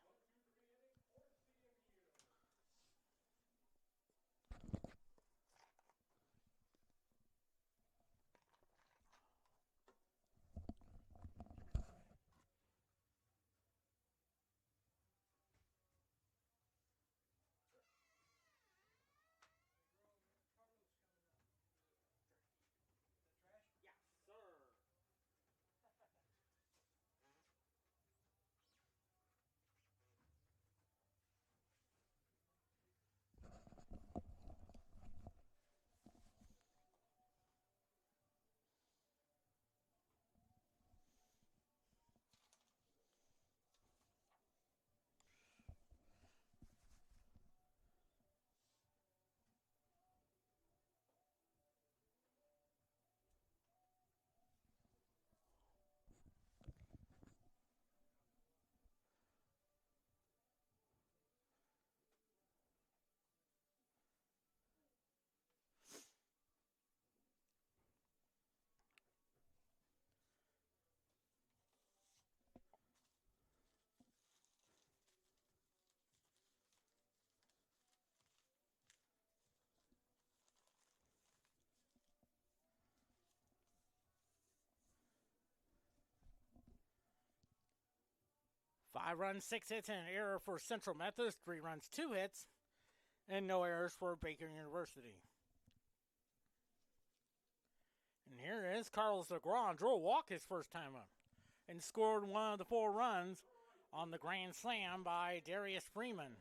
Five runs, 6 hits, and an error for Central Methodist. 3 runs, 2 hits, and no errors for Baker University. And here is Carlos Legrand. Drew a walk his first time up and scored one of the 4 runs on the grand slam by Darius Freeman.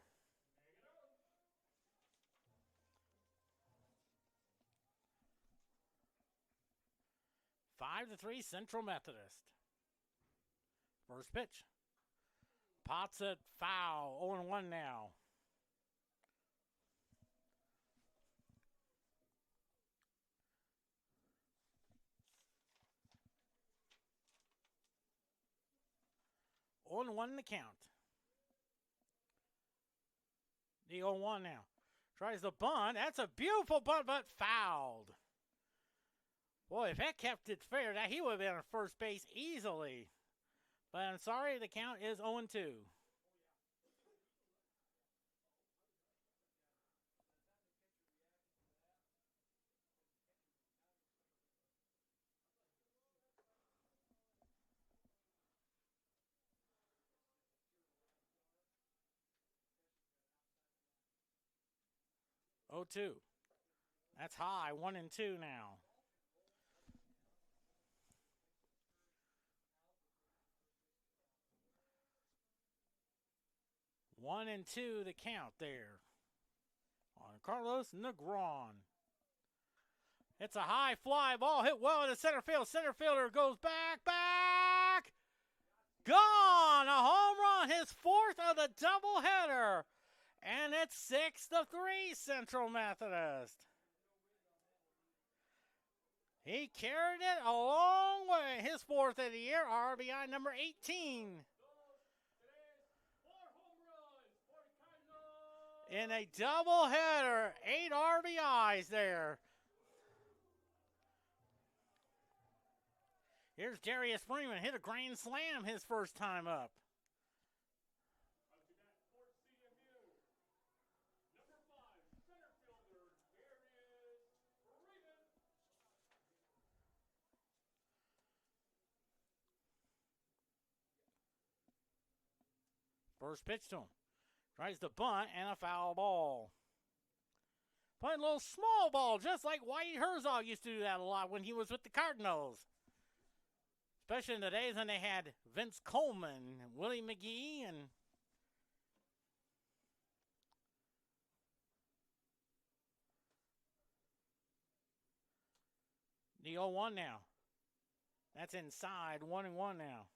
Five to 3 Central Methodist. First pitch. Potts at foul. 0-1 now. On 1 the count. The 0-1 now. Tries the bunt. That's a beautiful bunt, but fouled. Boy, if that kept it fair, that he would have been at first base easily. But I'm sorry, the count is 0-2. Oh, 2. That's high. 1-2 now. 1-2 the count there on Carlos Negron. It's a high fly ball hit well into center field. Center fielder goes back. Gone! A home run, his 4th of the doubleheader. And it's 6-3 Central Methodist. He carried it a long way. His 4th of the year, RBI number 18. in a doubleheader. 8 RBIs there. Here's Darius Freeman, hit a grand slam his first time up. Up to bat for CMU. Number 5, center fielder Darius Freeman. First pitch to him. Tries to bunt and a foul ball. Playing a little small ball, just like Whitey Herzog used to do that a lot when he was with the Cardinals. Especially in the days when they had Vince Coleman, Willie McGee, and the 0-1 now. That's inside, 1-1 now.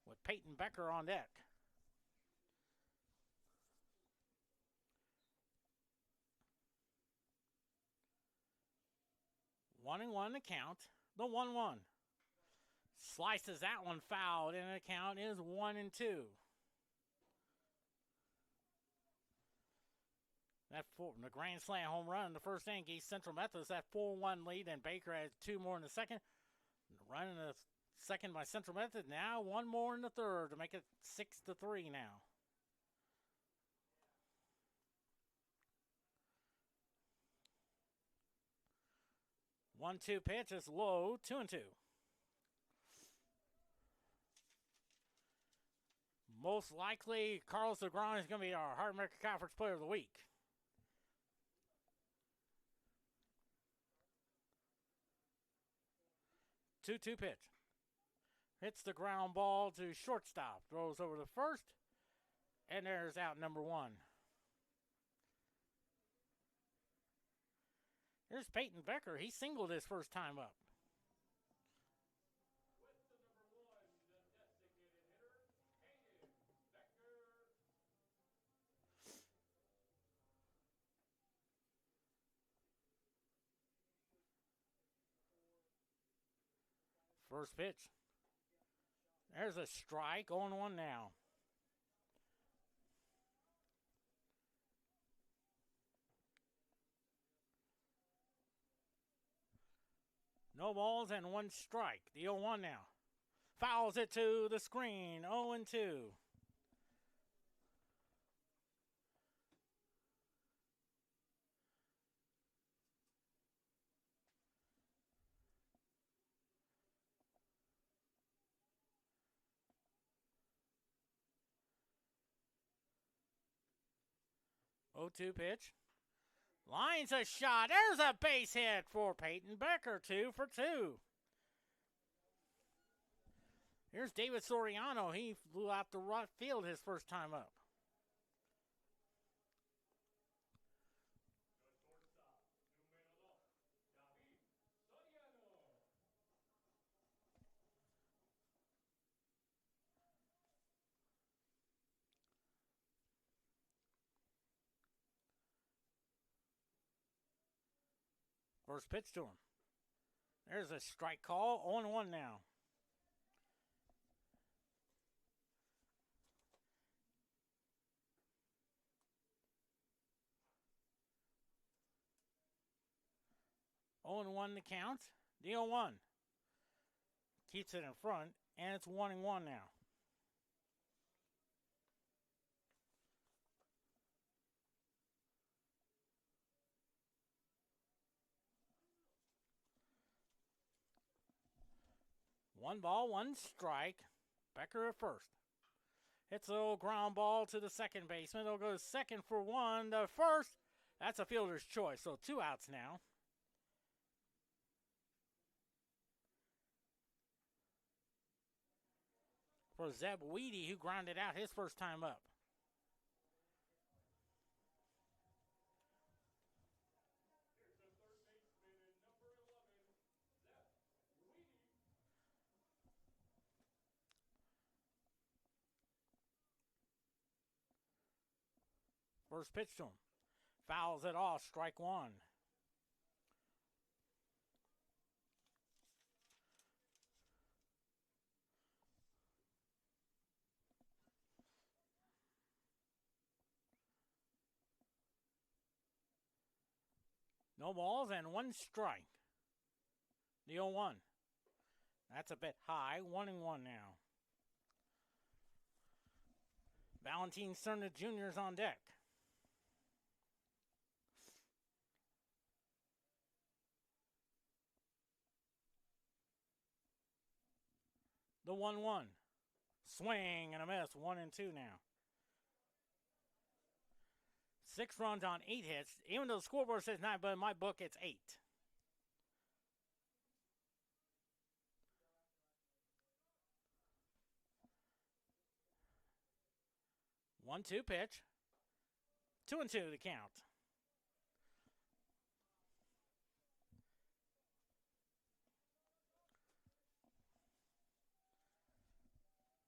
With Peyton Becker on deck. 1-1 the count. The 1-1. Slices that one fouled, and the count is 1-2. The grand slam home run in the first inning gave Central Methodist that 4-1 lead, and Baker has 2 more in the second. Run in the second by Central Methodist. Now 1 more in the third to make it 6-3 now. One-two pitch is low, 2-2. Most likely, Carlos DeGrom is going to be our Hard American Conference Player of the Week. Two-two pitch. Hits the ground ball to shortstop. Throws over to first. And there's out number 1. Here's Peyton Becker. He singled his first time up. With the number 1, the designated hitter, Peyton Becker. First pitch. There's a strike. 0-1 now. No balls and 1 strike. The 0-1 now. Fouls it to the screen. 0-2. Oh-2 pitch. Lines a shot. There's a base hit for Peyton Becker. 2 for 2. Here's David Soriano. He flew out the right field his first time up. The shortstop, numero 2, David Soriano. First pitch to him. There's a strike call. 0-1 now. Oh and 1 the count. The 0-1. Keeps it in front, and it's 1-1 now. One ball, 1 strike. Becker at first. Hits a little ground ball to the second baseman. It'll go to second for 1. The first, that's a fielder's choice. So 2 outs now. For Zeb Weedy, who grounded out his first time up. Here's the third baseman and number 11, Zeb Weedy. First pitch to him. Fouls it off. Strike 1. No balls and 1 strike. The 0-1. That's a bit high. 1-1 now. Valentin Cerna Jr. is on deck. The 1-1. Swing and a miss. 1-2 now. 6 runs on 8 hits. Even though the scoreboard says 9, but in my book it's 8. 1-2 pitch. 2-2 the count.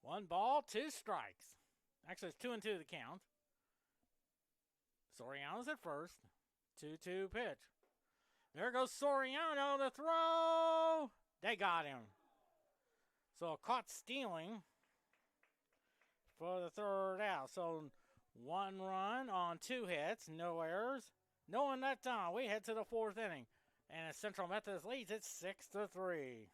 One ball, 2 strikes. Actually, it's 2-2 the count. Soriano's at first. 2-2 pitch. There goes Soriano, the throw. They got him. So caught stealing for the 3rd out. So 1 run on 2 hits, no errors. No one left on. We head to the 4th inning. And as Central Methodist leads, it's 6-3.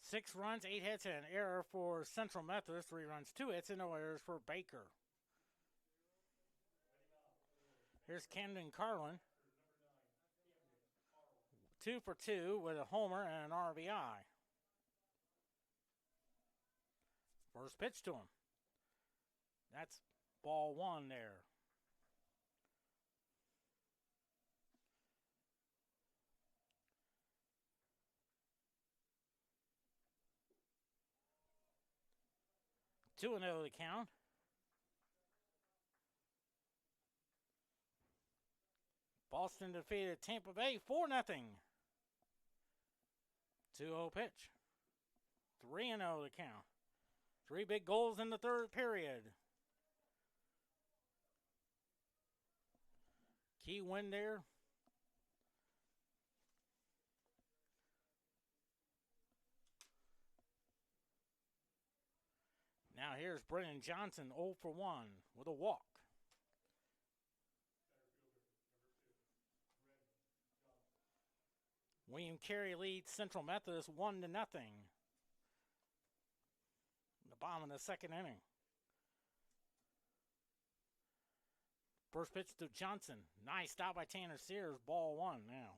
Six runs, 8 hits, and an error for Central Methodist. 3 runs, 2 hits, and no errors for Baker. Here's Camden Carlin. 2 for 2 with a homer and an RBI. First pitch to him. That's ball 1 there. Two and 0 the count. Boston defeated Tampa Bay 4-0. 2-0 pitch. 3-0 the count. 3 big goals in the 3rd period. Key win there. Now here's Brennan Johnson 0 for 1 with a walk. William Carey leads Central Methodist 1-0. The bottom of the 2nd inning. First pitch to Johnson. Nice stop by Tanner Sears. Ball 1 now.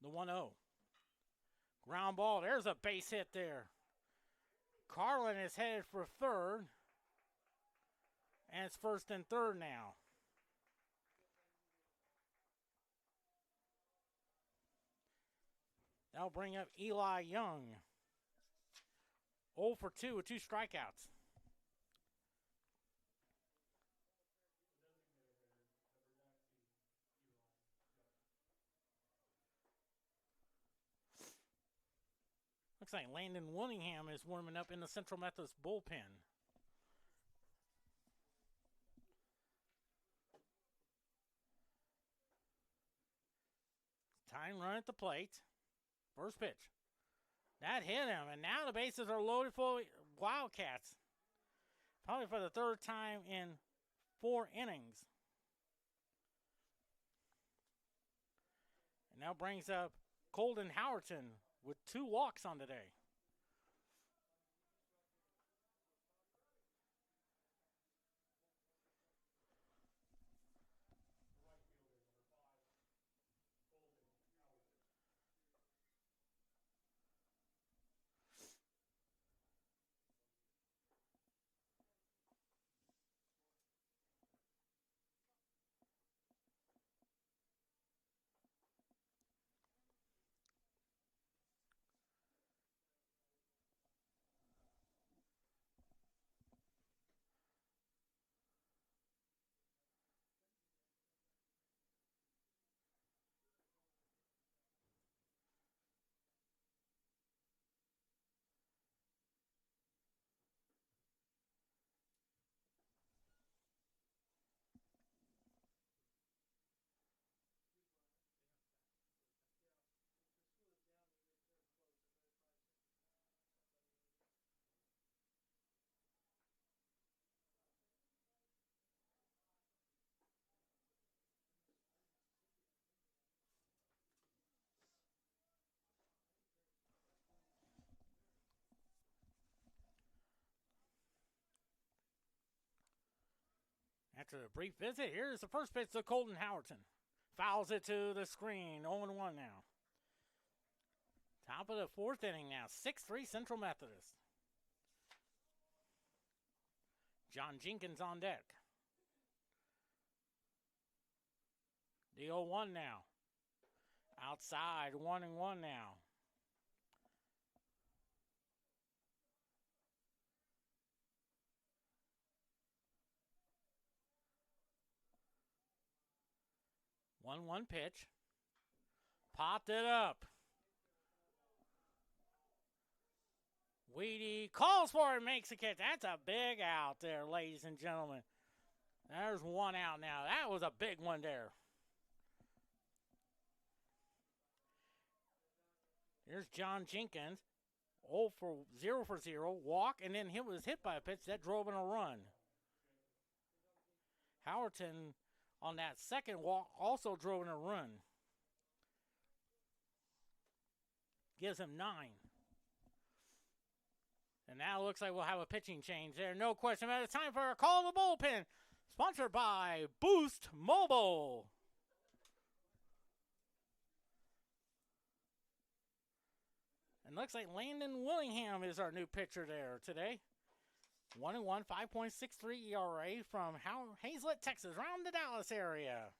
The 1-0. Ground ball. There's a base hit there. Carlin is headed for 3rd. And it's 1st and 3rd now. That'll bring up Eli Young. 0 for 2 with 2 strikeouts. Looks like Landon Willingham is warming up in the Central Methodist bullpen. Time run at the plate. First pitch. That hit him, and now the bases are loaded for Wildcats. probably for the third time in 4 innings. And now brings up Colton Howerton with 2 walks on the day. After a brief visit, here's the first pitch to Colton Howerton. Fouls it to the screen. 0-1 now. Top of the 4th inning now. 6-3 Central Methodist. John Jenkins on deck. The 0-1 now. Outside, 1-1 now. One pitch. Popped it up. Weedy calls for it, makes a catch. That's a big out there, ladies and gentlemen. There's 1 out now. That was a big one there. Here's John Jenkins. 0 for 0. Walk, and then he was hit by a pitch that drove in a run. Howerton on that second walk also drove in a run. Gives him 9. And now it looks like we'll have a pitching change there. No question about it. It's time for a call to the bullpen. Sponsored by Boost Mobile. And looks like Landon Willingham is our new pitcher there today. 1-1, 5.63 ERA from Hazlet, Texas, around the Dallas area.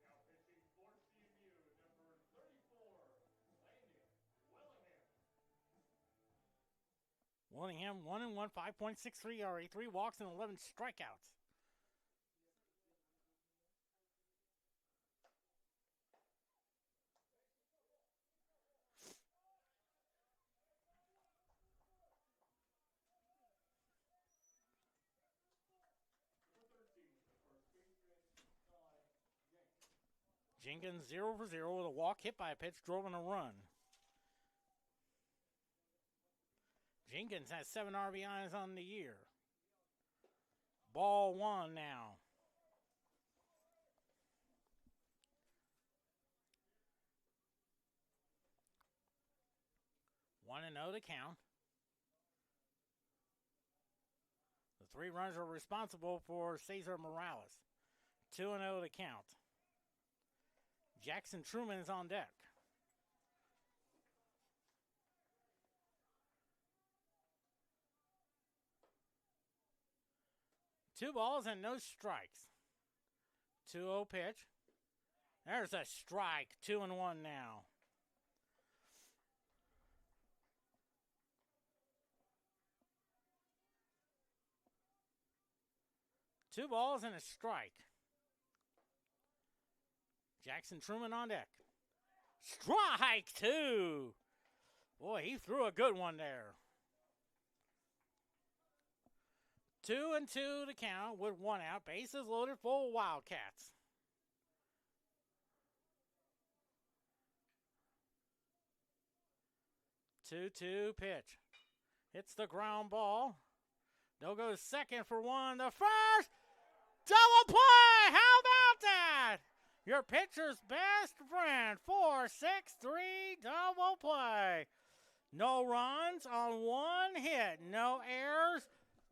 Now pitching for CMU, number 34, Landon Willingham. Willingham, 1-1, 5.63 ERA, 3 walks and 11 strikeouts. Jenkins 0 for 0 with a walk, hit by a pitch, drove in a run. Jenkins has 7 RBIs on the year. Ball 1 now. 1-0 to count. The 3 runs are responsible for Cesar Morales. 2-0 to count. Jackson Truman is on deck. Two balls and no strikes. 2-0 pitch. There's a strike. 2-1 now. Two balls and a strike. Jackson Truman on deck. Strike 2. Boy, he threw a good one there. 2-2 to count with 1 out. Bases loaded for Wildcats. Two-two pitch. Hits the ground ball. They'll go second for 1. The first double play. How about that? Your pitcher's best friend. 4-6-3 double play. No runs on 1 hit. No errors.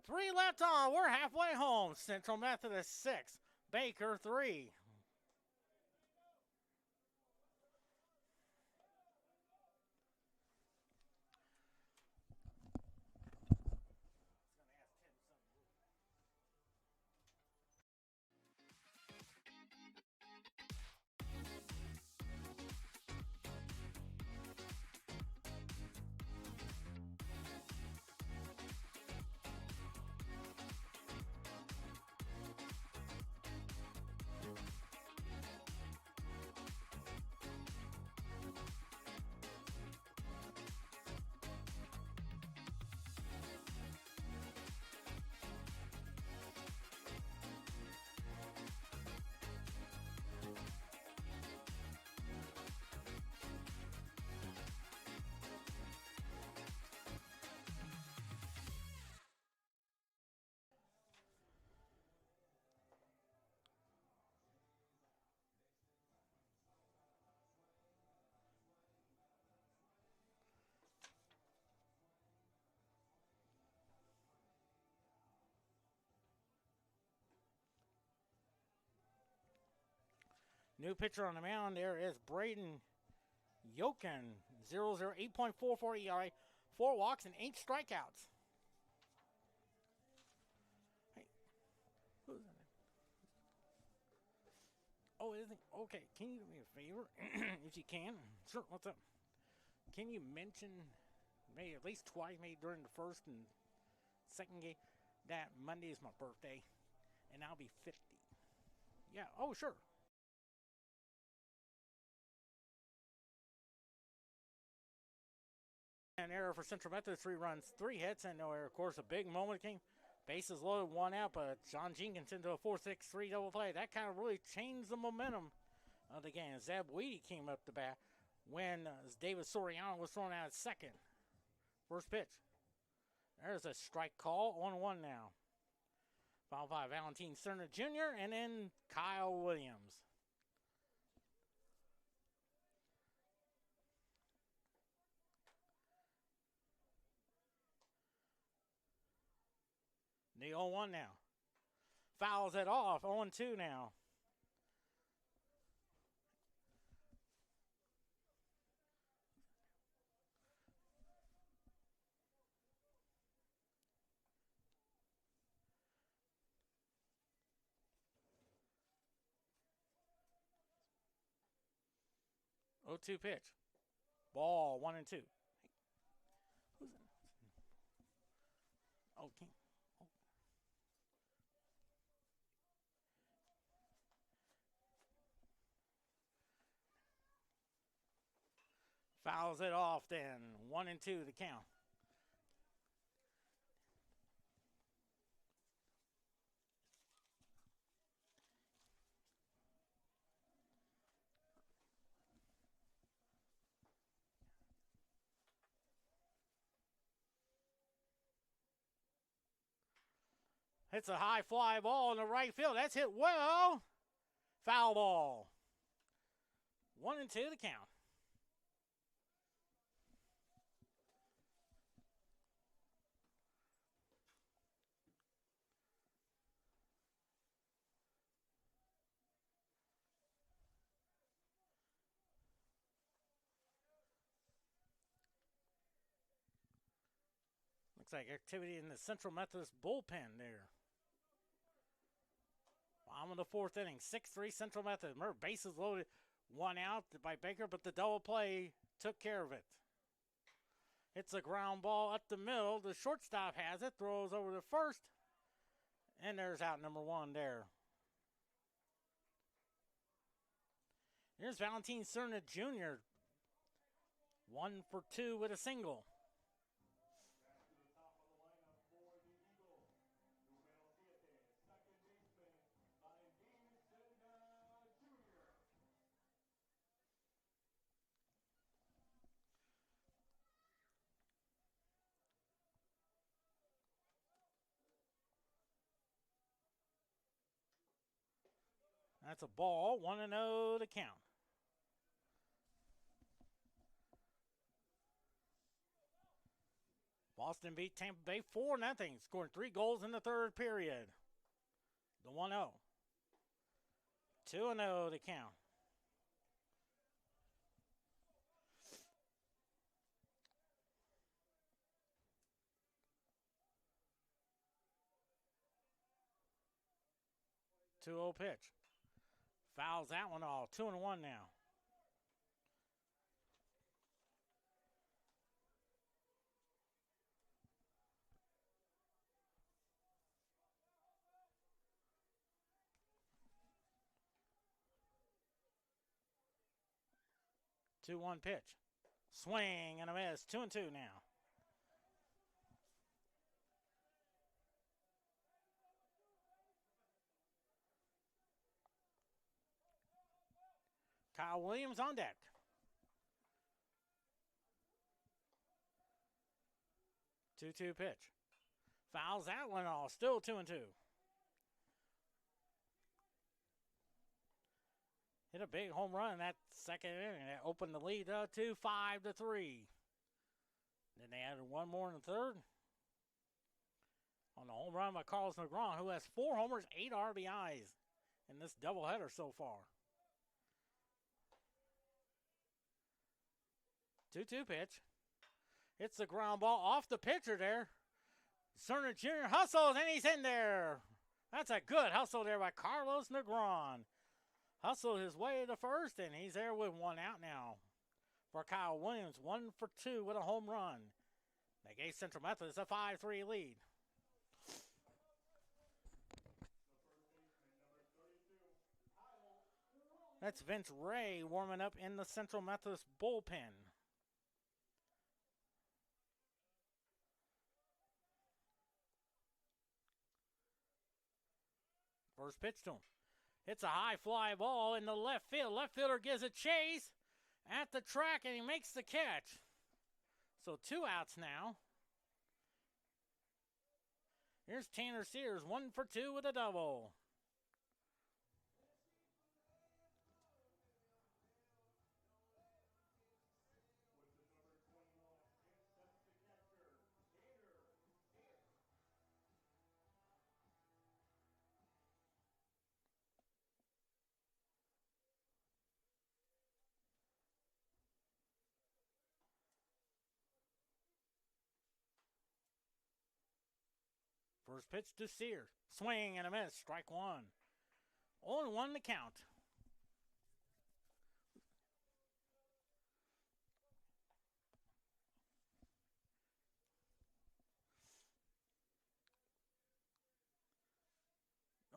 3 left on. We're halfway home. Central Methodist 6. Baker 3. New pitcher on the mound there is Braden Yokin. 0-0, 8.44 ERA, 4 walks and 8 strikeouts. Hey, who's that? Oh, is it? Okay, can you do me a favor? If you can. Sure, what's up? Can you mention, maybe at least twice, maybe during the first and second game, that Monday is my birthday, and I'll be 50. Yeah, oh, sure. An error for Central Methodist, 3 runs, 3 hits, and no error. Of course, a big moment came. Bases loaded, 1 out, but John Jenkins into a 4-6-3 double play. That kind of really changed the momentum of the game. Zeb Weedy came up to bat when David Soriano was thrown out at second. First pitch. There's a strike call, 1-1 now. Followed by Valentine Cerner Jr. and then Kyle Williams. The 0-1 now. Fouls it off. 0-2 now. Oh, 2 pitch. Ball 1-2. Hey, who's that? Oh, King. Oh. Fouls it off then. 1-2 the count. It's a high fly ball in the right field. That's hit well. Foul ball. 1-2 the count. Looks like activity in the Central Methodist bullpen there. Bottom of the fourth inning, 6-3 Central Methodist. Remember, bases loaded, one out by Baker, but the double play took care of it. It's a ground ball up the middle. The shortstop has it, throws over to first, and there's out number one there. Here's Valentin Cerna Jr. 1 for 2 with a single. That's a ball, 1-0 to count. Boston beat Tampa Bay 4-0, scoring 3 goals in the third period. The 1-0. 2-0 to count. Two-0 pitch. Fouls that one off. 2-1 now. Two-one pitch. Swing and a miss. 2-2 now. Kyle Williams on deck. 2-2 pitch. Fouls that one off. Still 2-2. Hit a big home run in that second inning. That opened the lead up to 5-3. Then they added one more in the third. On the home run by Carlos Negron, who has 4 homers, 8 RBIs in this doubleheader so far. 2-2 pitch. It's the ground ball off the pitcher there. Cerna Jr. hustles, and he's in there. That's a good hustle there by Carlos Negron. Hustled his way to first, and he's there with one out now. For Kyle Williams, 1 for 2 with a home run. They gave Central Methodist a 5-3 lead. That's Vince Ray warming up in the Central Methodist bullpen. First pitch to him. It's a high fly ball in the left field. Left fielder gives a chase at the track, and he makes the catch. So 2 outs now. Here's Tanner Sears, 1 for 2 with a double. First pitch to Sears. Swing and a miss. Strike one. 0-1 to count.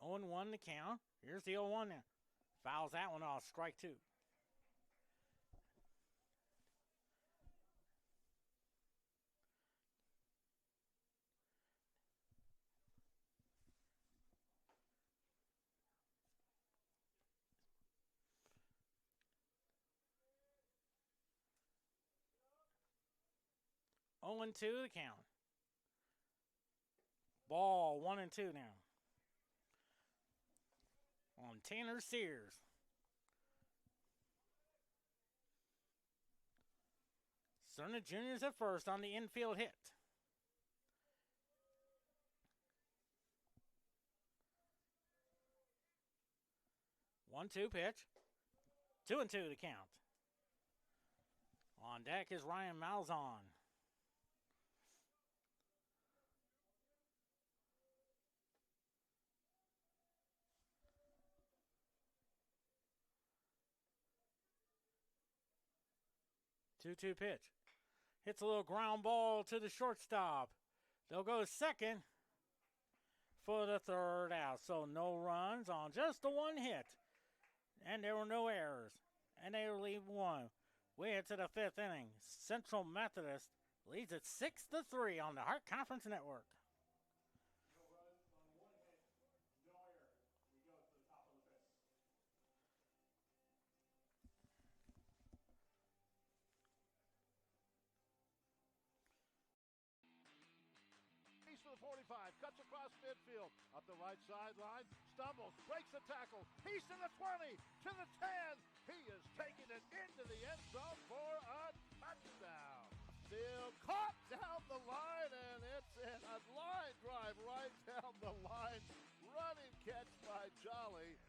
Oh, 1 to count. Here's the 0-1 now. Fouls that one off. Strike two. Oh, 2 the count. Ball 1-2 now. on Tanner Sears. Cerna Juniors at first on the infield hit. 1-2 pitch. 2-2 to count. On deck is Ryan Malzahn. Two-two pitch. Hits a little ground ball to the shortstop. They'll go second for the third out. So no runs on just the one hit. And there were no errors. And they leave one. We head to the fifth inning. Central Methodist leads it 6-3 on the Hart Conference Network. No runs on one hit, no errors. We go to the top of the fifth. He's for the 45, cuts across midfield, up the right sideline, stumbles, breaks the tackle, he's to the 20, to the 10. He is taking it into the end zone for a touchdown. Still caught down the line, and it's in a line drive right down the line. Running catch by Jolly.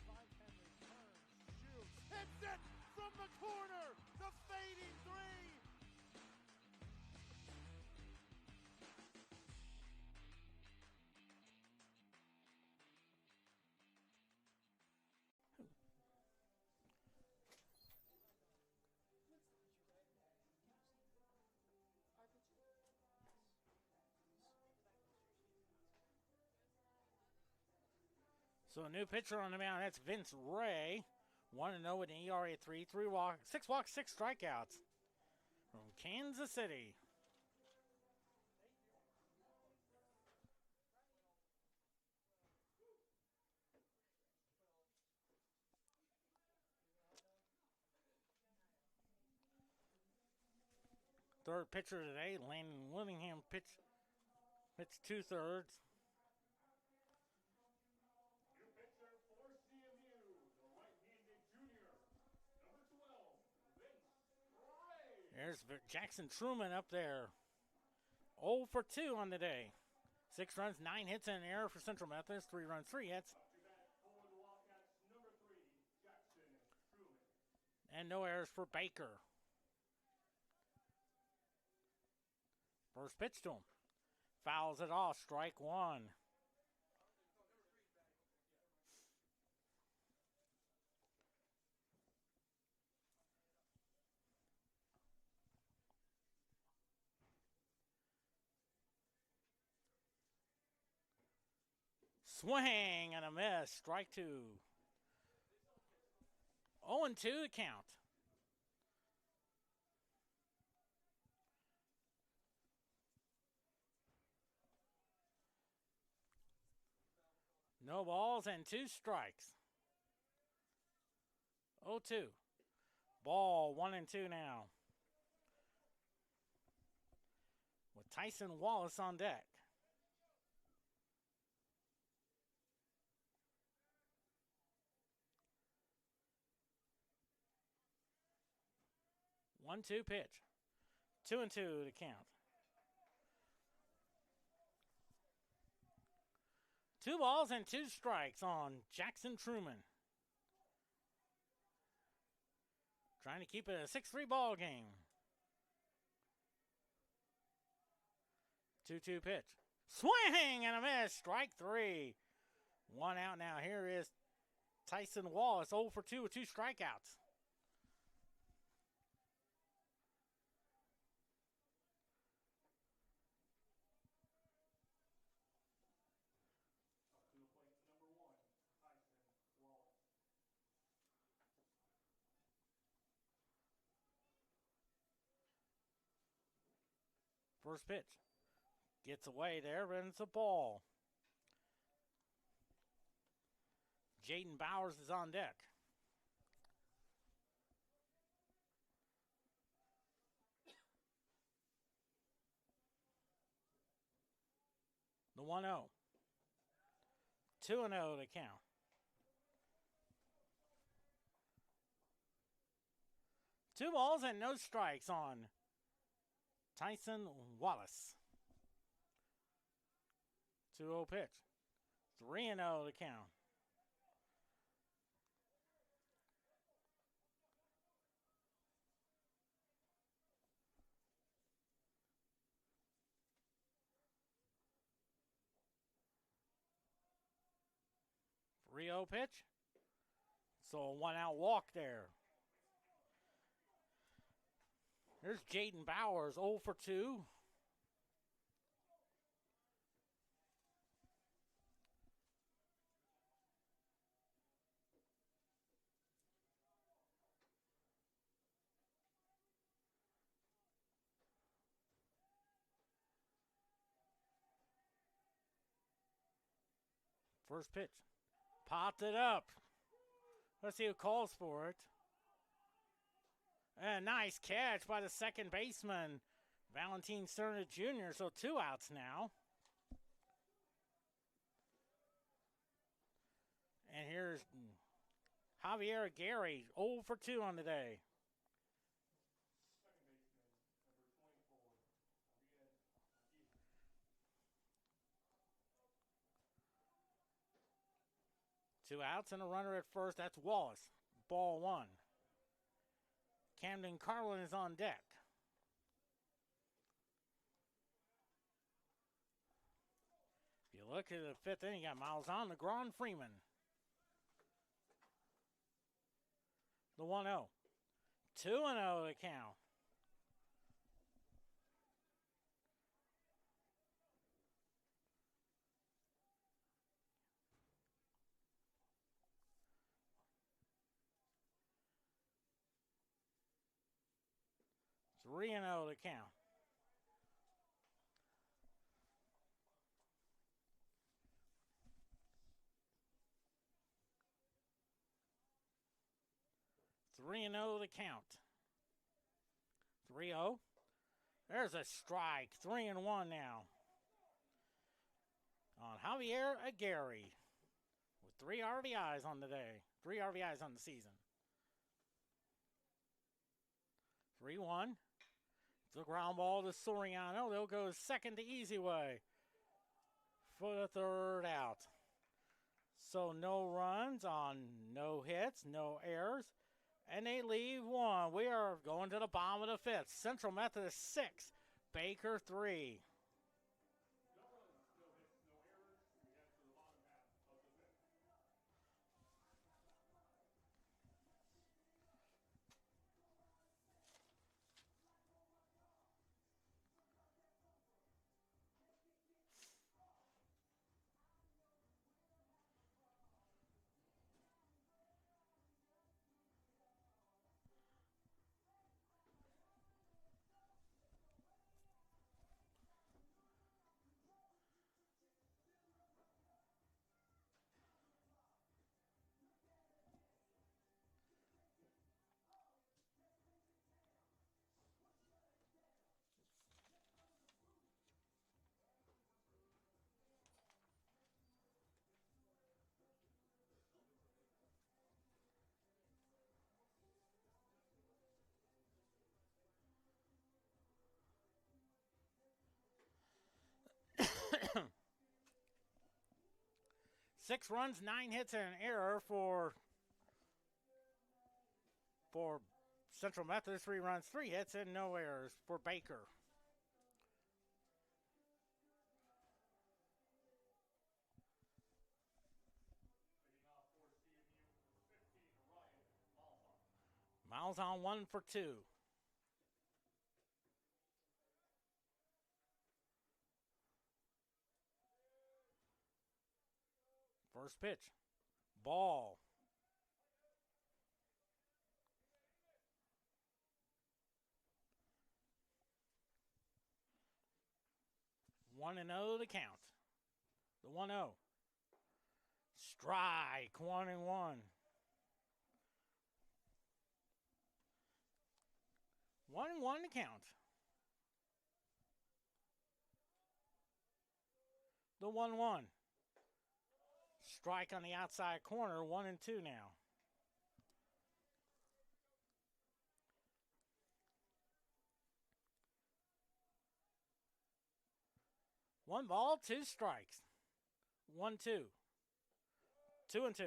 Mike Henry turns, shoots, hits it from the corner. The fading three. So a new pitcher on the mound, that's Vince Ray. 1-0 with an ERA 3, 6 walks, 6 strikeouts from Kansas City. Third pitcher today, Landon Willingham pitched 2/3. New pitcher for CMU, the right-handed junior, number 12, Vince Ray. There's Jackson Truman up there. 0 for 2 on the day. 6 runs, 9 hits, and an error for Central Methodist. 3 runs, 3 hits. Up to bat for the Wildcats, number 3, Jackson Truman. And no errors for Baker. First pitch to him. Fouls it off. Strike one. Swing and a miss. Strike two. 0-2 to count. No balls and 2 strikes. 0-2. Ball 1-2 now. With Tyson Wallace on deck. One-two pitch. 2-2 to count. 2 balls and 2 strikes on Jackson Truman. Trying to keep it a 6-3 ball game. 2-2 pitch. Swing and a miss. Strike 3. 1 out now. Here is Tyson Wallace. 0 for 2 with 2 strikeouts. Up to the plate, number 1, Tyson Wallace. First pitch. Gets away there, but it's a ball. Jaden Bowers is on deck. The 1-0. 2-0 to count. 2 balls and no strikes on Tyson Wallace. 2-0 pitch. 3-0 to count. Rio pitch. So a 1-out walk there. There's Jaden Bowers, 0 for 2. First pitch. Popped it up. Let's see who calls for it. And a nice catch by the second baseman, Valentin Cerna Jr. So 2 outs now. And here's Javier Gary, 0 for 2 on the day. Two outs and a runner at first. That's Wallace. Ball 1. Camden Carlin is on deck. If you look at the 5th inning, you got Miles on, LeGron Freeman. The 1-0. 2-0 to count. Three and 0 to count. Three and 0 to count. 3-0. There's a strike. 3-1 now. On Javier Aguirre with 3 RBIs on the day. 3 RBIs on the season. 3-1. The ground ball to Soriano. They'll go second to Easy Way for the 3rd out. So no runs on no hits, no errors, and they leave 1. We are going to the bottom of the 5th. Central Methodist 6, Baker 3. No runs, no hits, no errors. We head to the bottom half of the 5th. Six runs, 9 hits, and an error for Central Methodist. 3 runs, 3 hits, and no errors for Baker. Leading off for CMU, 15, Ryan Malzahn. Miles on 1 for 2. First pitch. Ball. One and 0 to count. The 1-0. Strike. 1-1. 1-1 to count. The 1-1. Strike on the outside corner, 1-2 now. 1 ball, 2 strikes. 1-2. 2-2.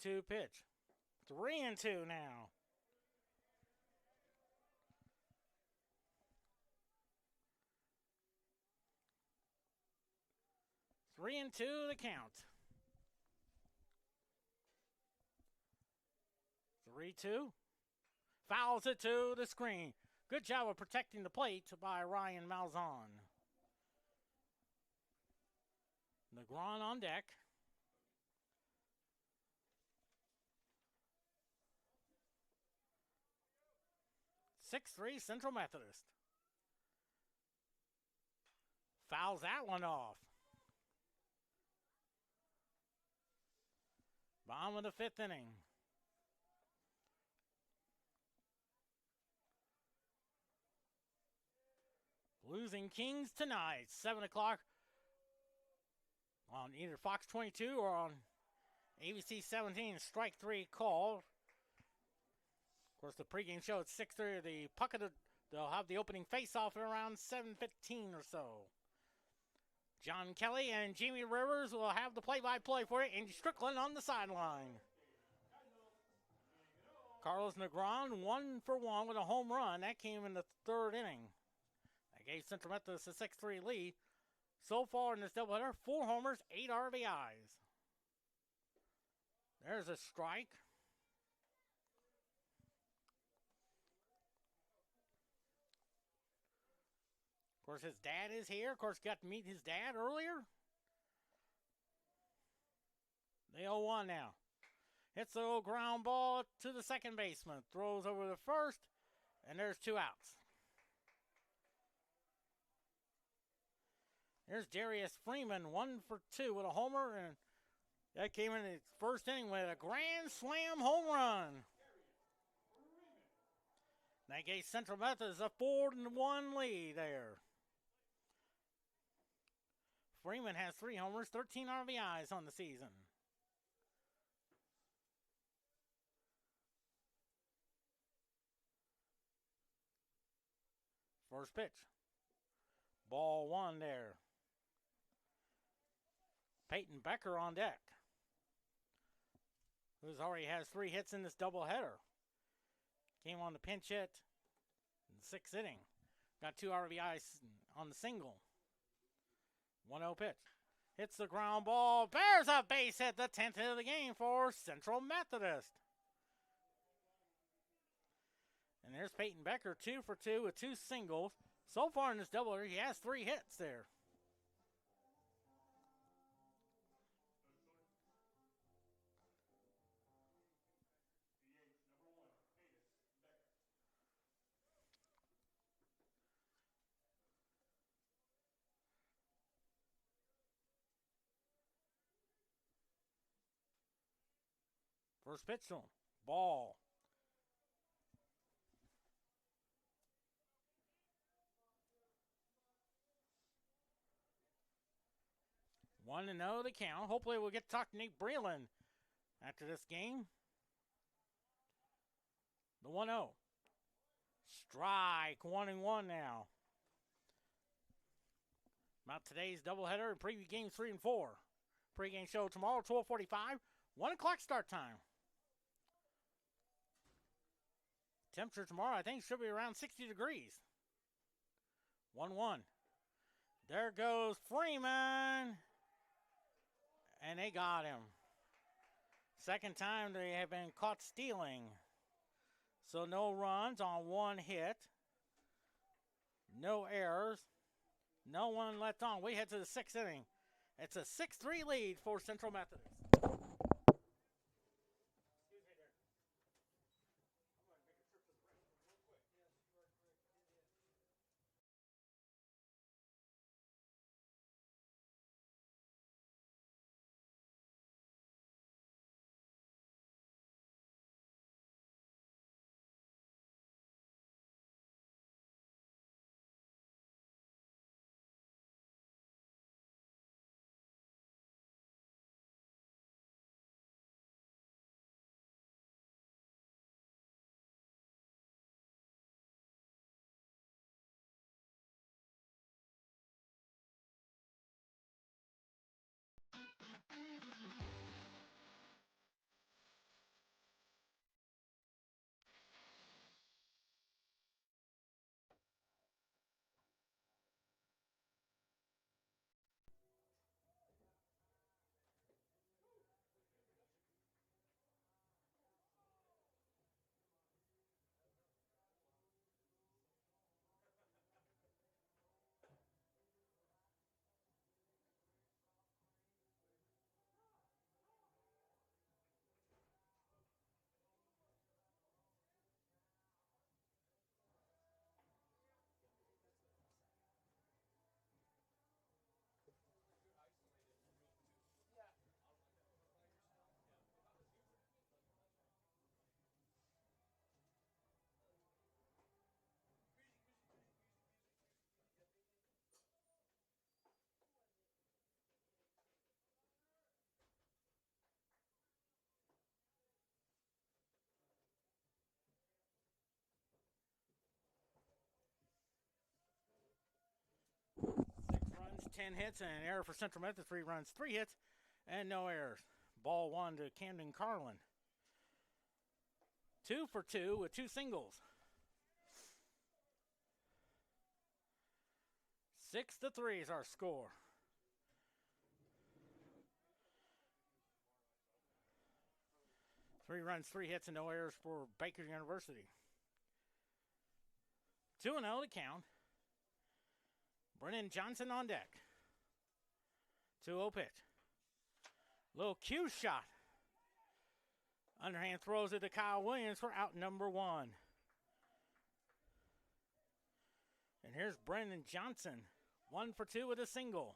Two pitch. 3-2 now. Three and two the count. 3-2. Fouls it to the screen. Good job of protecting the plate by Ryan Malzahn. Negron on deck. 6-3 Central Methodist. Fouls that one off. Bottom of the 5th inning. Losing Kings tonight, 7 o'clock on either Fox 22 or on ABC 17. Strike 3 call. Of course, the pregame show at 6:30. They'll have the opening face-off at around 7:15 or so. John Kelly and Jamie Rivers will have the play-by-play for it. Andy Strickland on the sideline. Carlos Negron 1 for 1 with a home run. That came in the 3rd inning. That gave Central Methodist a 6-3 lead. So far in this doubleheader, 4 homers, 8 RBIs. There's a strike. Of course, his dad is here. Of course, got to meet his dad earlier. They 0-1 now. Hits the little ground ball to the second baseman. Throws over the first, and there's 2 outs. There's Darius Freeman, 1 for 2 with a homer, and that came in the 1st inning with a grand slam home run. That gave Central Methodist a 4-1 lead there. Freeman has 3 homers, 13 RBIs on the season. First pitch. Ball 1 there. Peyton Becker on deck, who's already has 3 hits in this doubleheader. Came on the pinch hit in the 6th inning. Got 2 RBIs on the single. 1-0 pitch. Hits the ground ball. Bears a base hit, the 10th hit of the game for Central Methodist. And there's Peyton Becker, 2 for 2 with 2 singles. So far in this doubleheader, he has 3 hits there. First pitch to him. Ball. One to 0 the count. Hopefully we'll get to talk to Nate Breland after this game. The 1-0. Strike. 1-1 now. About today's doubleheader and preview games 3 and 4. Pre-game show tomorrow, 12:45. 1 o'clock start time. Temperature tomorrow, I think, should be around 60 degrees. 1-1. There goes Freeman. And they got him. Second time they have been caught stealing. So no runs on 1 hit. No errors. No one left on. We head to the 6th inning. It's a 6-3 lead for Central Methodist. 10 hits and an error for Central Methodist. 3 runs, 3 hits, and no errors. Ball 1 to Camden Carlin. 2 for 2 with 2 singles. 6-3 is our score. Three runs, 3 hits, and no errors for Baker University. 2-0 to count. Brennan Johnson on deck. 2-0 pitch. Little cue shot. Underhand throws it to Kyle Williams for out number 1. And here's Brennan Johnson. 1 for 2 with a single.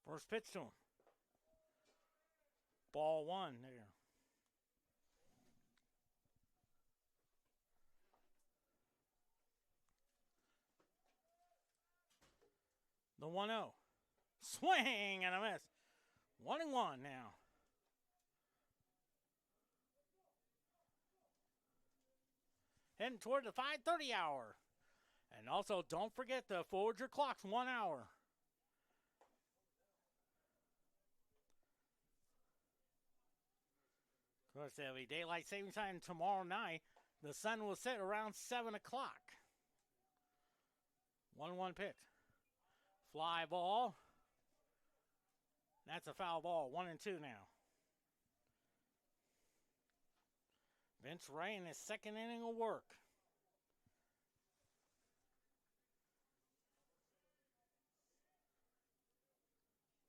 First pitch to him. Ball 1 there. The 1-0. Swing and a miss. 1-1 now. Heading toward the 5:30 hour. And also, don't forget to forward your clocks 1 hour. Of course, there'll be daylight savings time tomorrow night. The sun will set around 7 o'clock. 1-1 pitch. Fly ball. That's a foul ball. 1-2 now. Vince Ray in his second inning of work.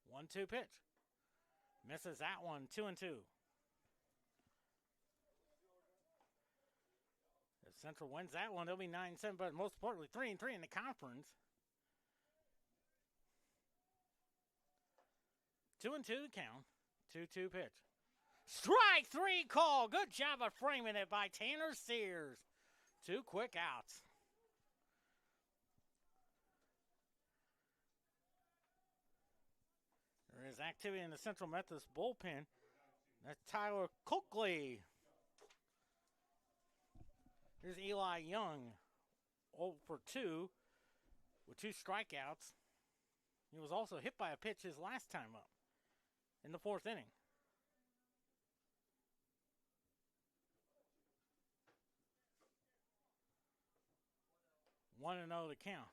One-two pitch. Misses that one. 2-2. If Central wins that one, they'll be 9-7, but most importantly, 3-3 in the conference. 2-2 count. 2-2 pitch. Strike 3 call. Good job of framing it by Tanner Sears. 2 quick outs. There is activity in the Central Methodist bullpen. That's Tyler Coakley. Here's Eli Young. 0 for 2 with 2 strikeouts. He was also hit by a pitch his last time up in the 4th inning. 1-0 to count.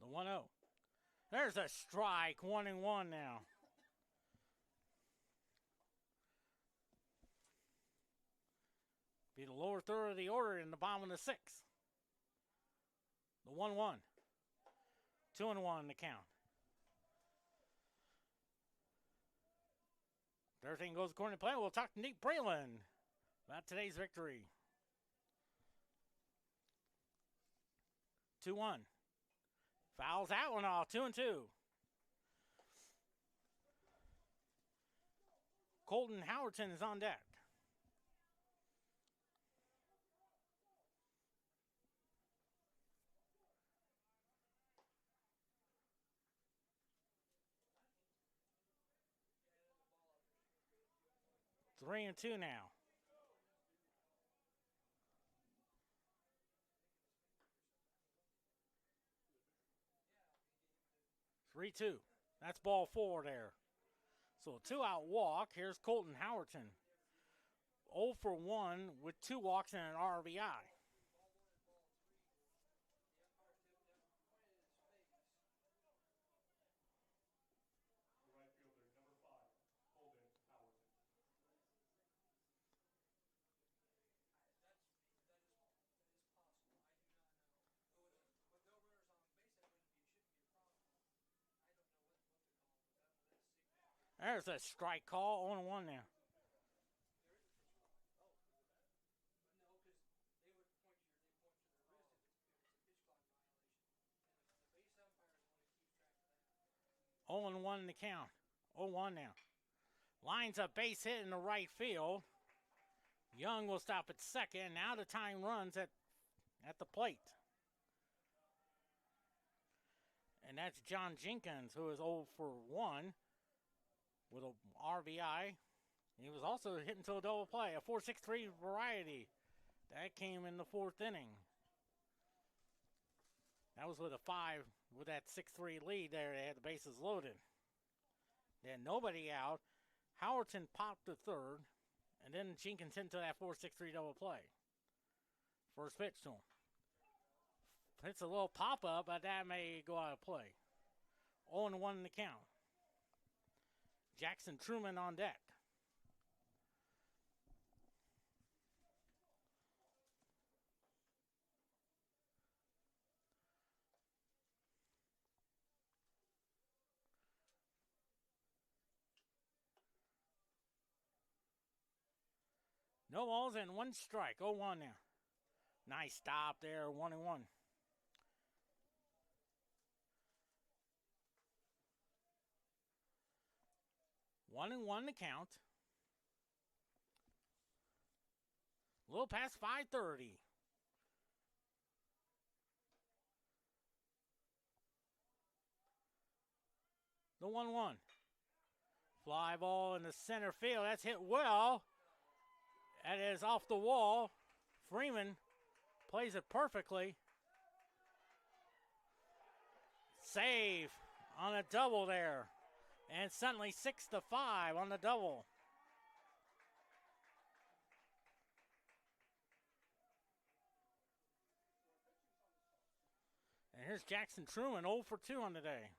The 1-0. There's a strike. 1-1 now. Be the lower third of the order in the bottom of the 6th. The 1-1. 2-1 to count. If everything goes according to plan, we'll talk to Nate Braylon about today's victory. 2-1. Fouls that one off. 2-2. Colton Howerton is on deck. Three and 2 now. Three, 2. That's ball 4 there. So a 2-out walk. Here's Colton Howerton. 0 for 1 with 2 walks and an RBI. There's a strike call. 0-1 now. Oh and 1 in the count. 0-1 now. Lines a base hit in the right field. Young will stop at second. Now the time runs at the plate. And that's John Jenkins, who is 0 for 1 with a RBI. He was also hitting to a double play, a 4-6-3 variety. That came in the 4th inning. That was with a 5, with that 6-3 lead there. They had the bases loaded. Then nobody out. Howerton popped to third, and then Jenkins into that 4-6-3 double play. First pitch to him. It's a little pop-up, but that may go out of play. 0-1 in the count. Jackson Truman on deck. No balls and 1 strike. 0-1 now. Nice stop there. 1-1. 1-1 the count. A little past 5:30. The 1-1. Fly ball in the center field. That's hit well. That is off the wall. Freeman plays it perfectly. Save on a double there. And suddenly 6-5 on the double. And here's Jackson Truman, 0 for 2 on the day.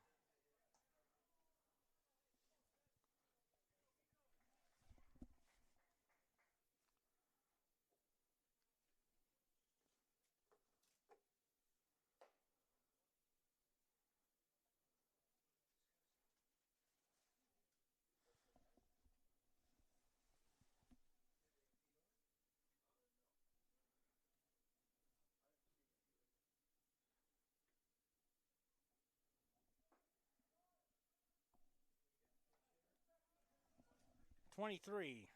'23.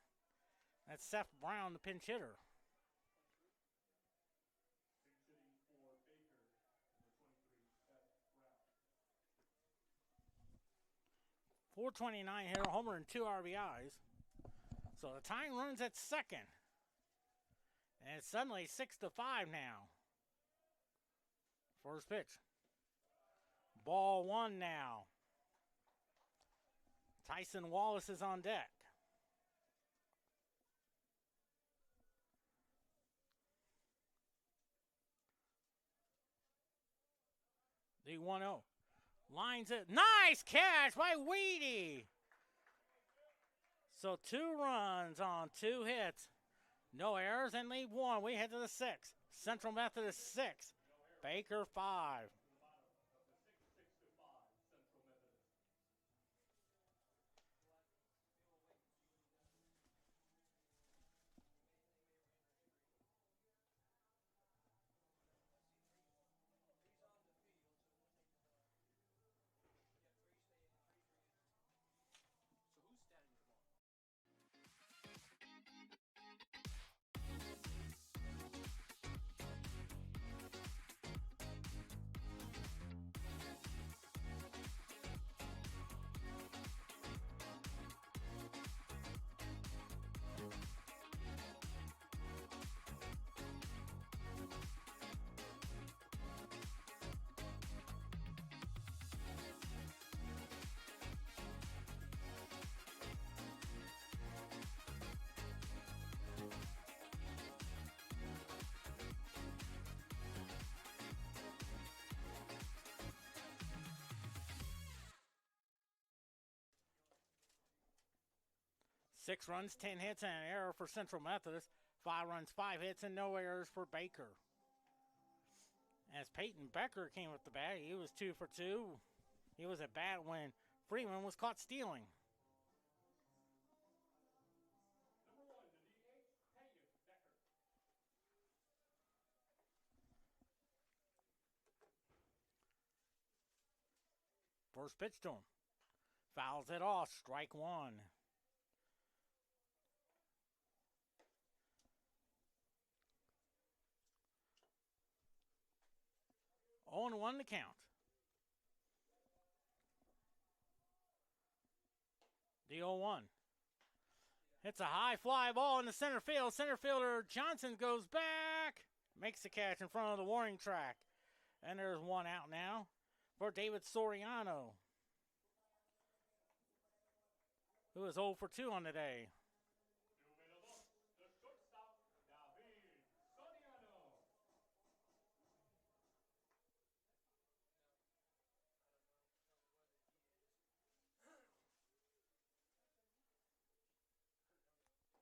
That's Seth Brown, the pinch hitter. Pinch hitting for Baker, number 23, Seth Brown. 429 hitter, homer and 2 RBIs. So the time runs at second. And it's suddenly 6-5 now. First pitch. Ball 1 now. Tyson Wallace is on deck. The 1-0. Lines it. Nice catch by Weedy. So 2 runs on 2 hits. No errors and lead 1. We head to the 6th. Central Methodist 6. Baker 5. Six runs, 10 hits, and an error for Central Methodist. 5 runs, 5 hits, and no errors for Baker. As Peyton Becker came with the bat, he was 2 for 2. He was at bat when Freeman was caught stealing. Number 1, the DH, Peyton Becker. First pitch to him. Fouls it off, strike 1. 0-1 to count. The 0-1. It's a high fly ball in the center field. Center fielder Johnson goes back. Makes the catch in front of the warning track. And there's one out now for David Soriano, who is 0 for 2 on the day. The shortstop, David Soriano.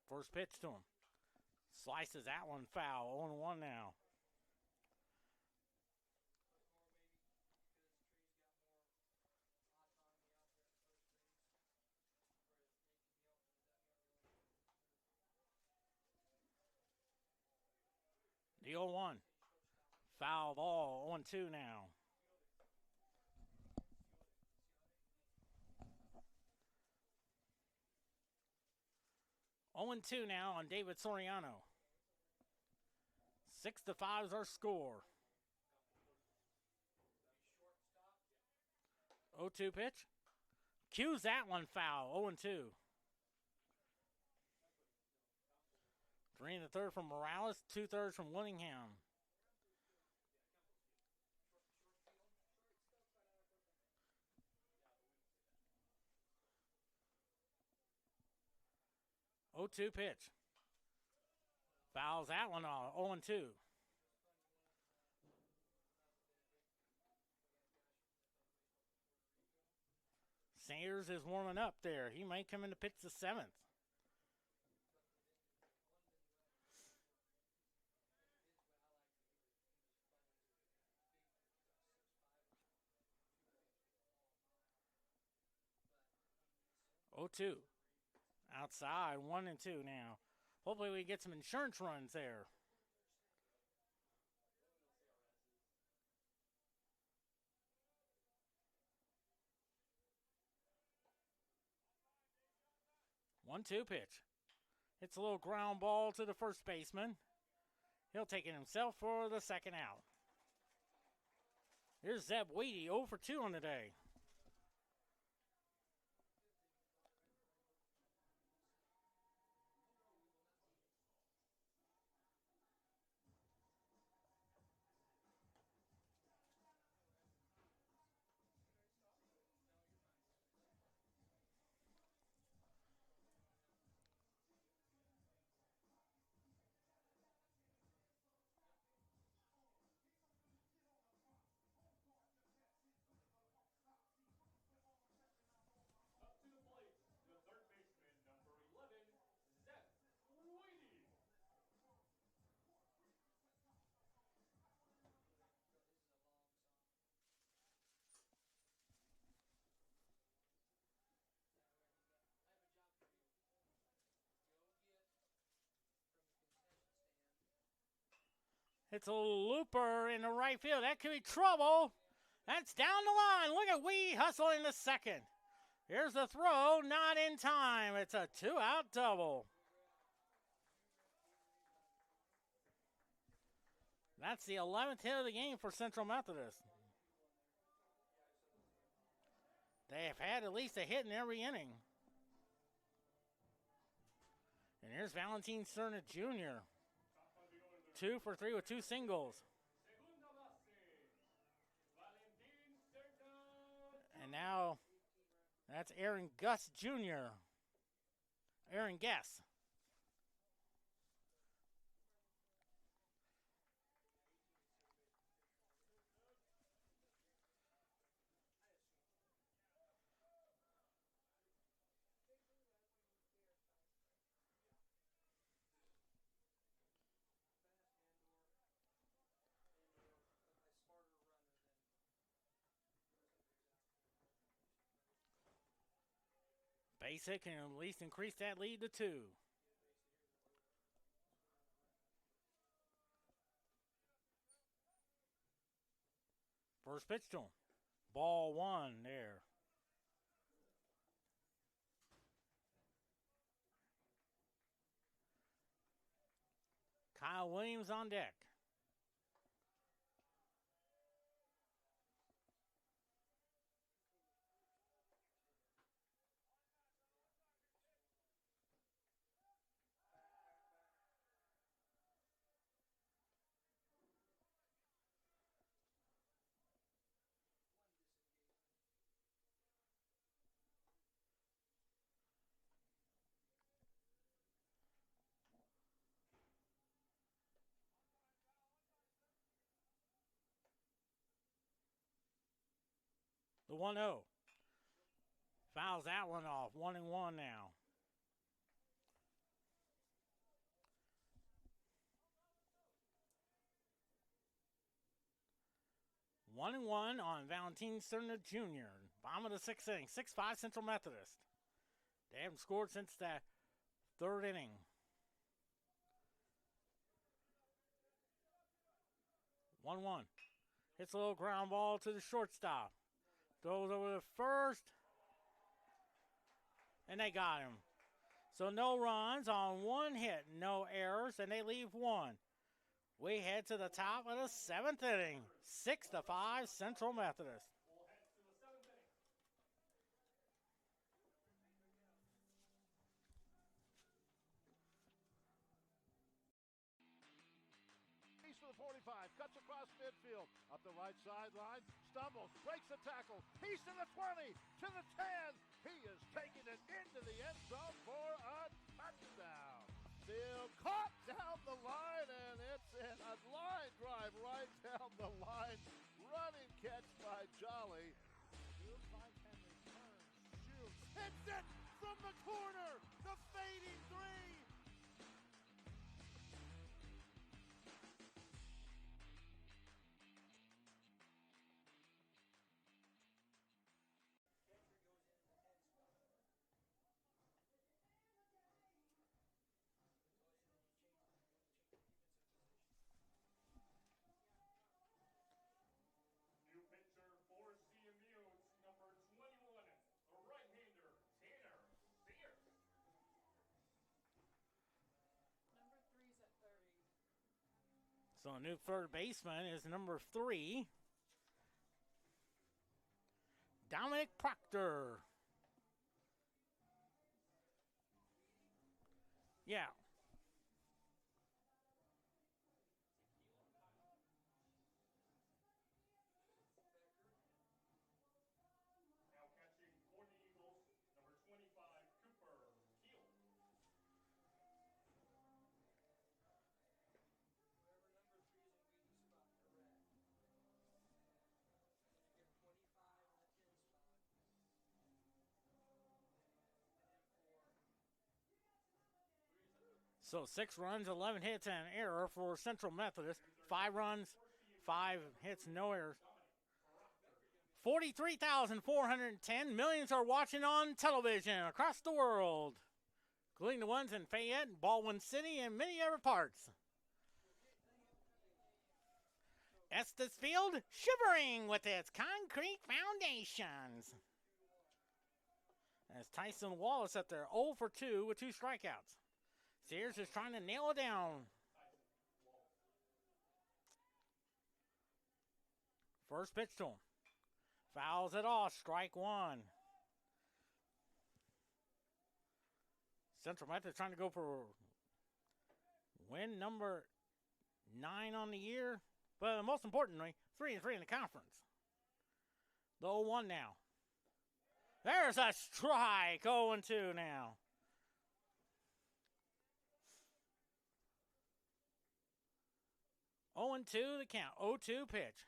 First pitch to him. Slices that one foul. 0-1 now. The 0-1. Foul ball. 0-2 now. Oh and 2 now on David Soriano. 6-5 is our score. 0-2 pitch. Cues that one foul. 0-2. 3 1/3 from Morales. 2/3 from Willingham. Oh, 2 pitch. Fouls that one off. 0-2. Sayers is warming up there. He might come in to pitch the 7th. Oh, 2. Outside, 1-2 now. Hopefully we get some insurance runs there. One-two pitch. It's a little ground ball to the first baseman. He'll take it himself for the second out. Here's Zeb Weedy, 0 for 2 on the day. Up to the plate, the third baseman, number 11, Zeb Weedy. It's a looper in the right field. That could be trouble. That's down the line. Look at Weedy hustling the second. Here's the throw, not in time. It's a 2-out double. That's the 11th hit of the game for Central Methodist. They have had at least a hit in every inning. And here's Valentin Cerna Jr. 2 for 3 with 2 singles. Segunda base, Valentin Cerna. And now that's Aaron Gus Jr. Aaron Guess. Base hit can at least increase that lead to 2. First pitch to him. Ball 1 there. Kyle Williams on deck. The 1-0. Fouls that one off. 1-1 now. One and one on Valentin Cerna Jr. Bottom of the sixth inning. 6-5 Central Methodist. They haven't scored since the third inning. 1-1. Hits a little ground ball to the shortstop. Throws over the first. And they got him. So no runs on one hit. No errors. And they leave one. We head to the top of the seventh inning. 6-5 Central Methodist. He's for the 45, cuts across midfield, up the right sideline, stumbles, breaks the tackle, he's to the 20, to the 10. He is taking it into the end zone for a touchdown. Field caught down the line, and it's in a line drive right down the line. Running catch by Jolly. Fields finds Henry, turns, shoots, hits it from the corner. The fading three. New pitcher for CMU, it's number 21, a right-hander, Tanner Sears. Number 3's at 30. So a new third baseman is number 3. Dominic Proctor. Yeah. Now catching for the Eagles, number 25, Cooper Keel. Whoever number 3 is in weedy spot, they're red. You get 25 in the 10 spot. So 6 runs, 11 hits, and an error for Central Methodist. 5 runs, 5 hits, no errors. 43,410 millions are watching on television across the world, including the ones in Fayette, Baldwin City, and many other parts. Estes Field shivering with its concrete foundations. As Tyson Wallace up there 0 for 2 with 2 strikeouts. Sears is trying to nail it down. First pitch to him. Fouls it off. Strike 1. Central Methodist trying to go for win number 9 on the year. But most importantly, 3-3 in the conference. The 0-1 now. There's a strike. 0-2 now. 0-2 the count. 0-2 pitch.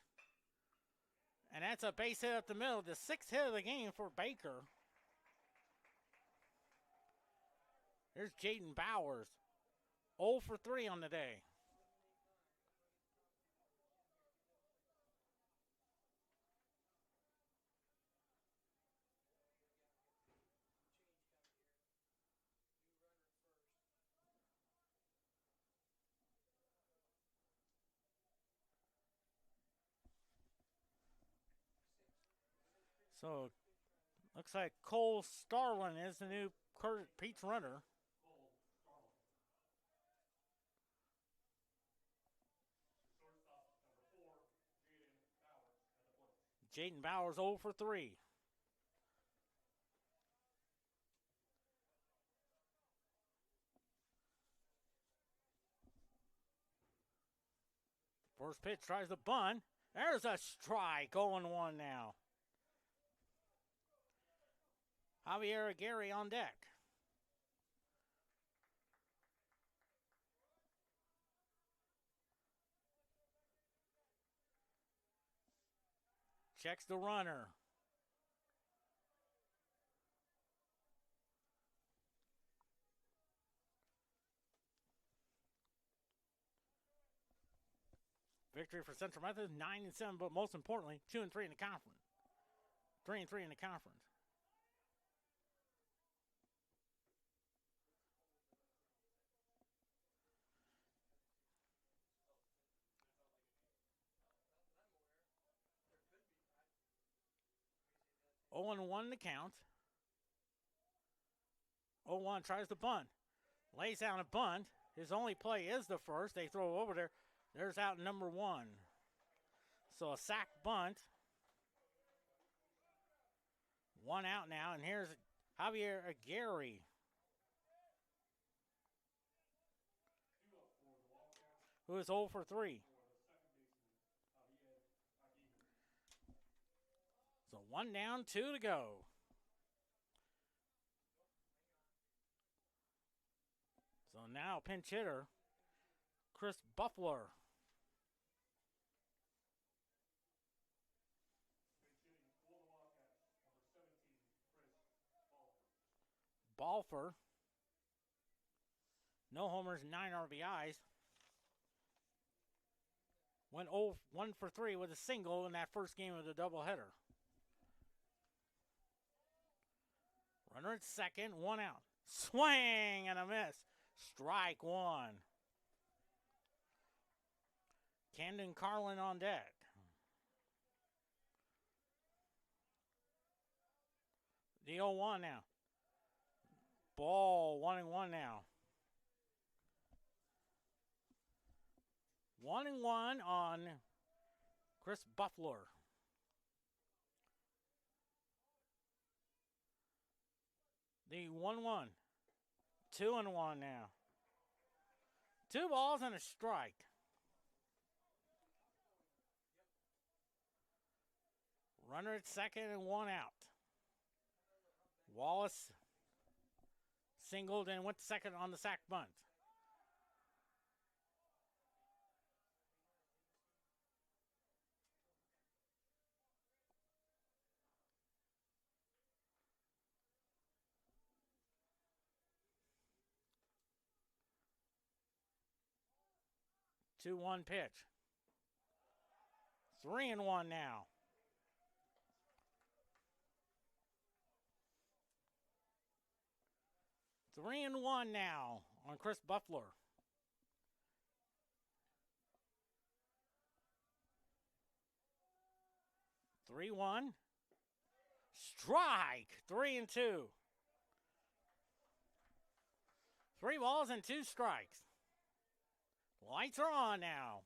And that's a base hit up the middle. The 6th hit of the game for Baker. There's Jaden Bowers. 0 for 3 on the day. So, looks like Cole Starlin is the new Pete's runner. Shortstop, number 4, Jaden Bowers at the plate. Jaden Bowers 0 for 3. First pitch tries the bunt. There's a strike. 0-1 now. Javier Aguirre on deck. Checks the runner. Victory for Central Methodist, 9-7, but most importantly, 2-3 in the conference. 3-3 in the conference. Oh and 1 the count. 0-1 tries to bunt. Lays down a bunt. His only play is the first. They throw over there. There's out number 1. So a sack bunt. 1 out now, and here's Javier Aguirre. Who is 0 for 3. So 1 down, 2 to go. So now pinch hitter, Chris Buffler. Balfour. No homers, 9 RBIs. Went 1 for 3 with a single in that first game of the doubleheader. Runner at second, 1 out. Swing and a miss. Strike 1. Camden Carlin on deck. The 0-1 now. Ball 1-1 now. 1-1 on Chris Buffler. The 1-1. 2-1 now. 2 balls and a strike. Runner at second and 1 out. Wallace singled and went second on the sack bunt. Two-one pitch. 3-1 now. Three and 1 now on Chris Buffler. 3-1. Strike. 3-2. 3 balls and 2 strikes. Lights are on now.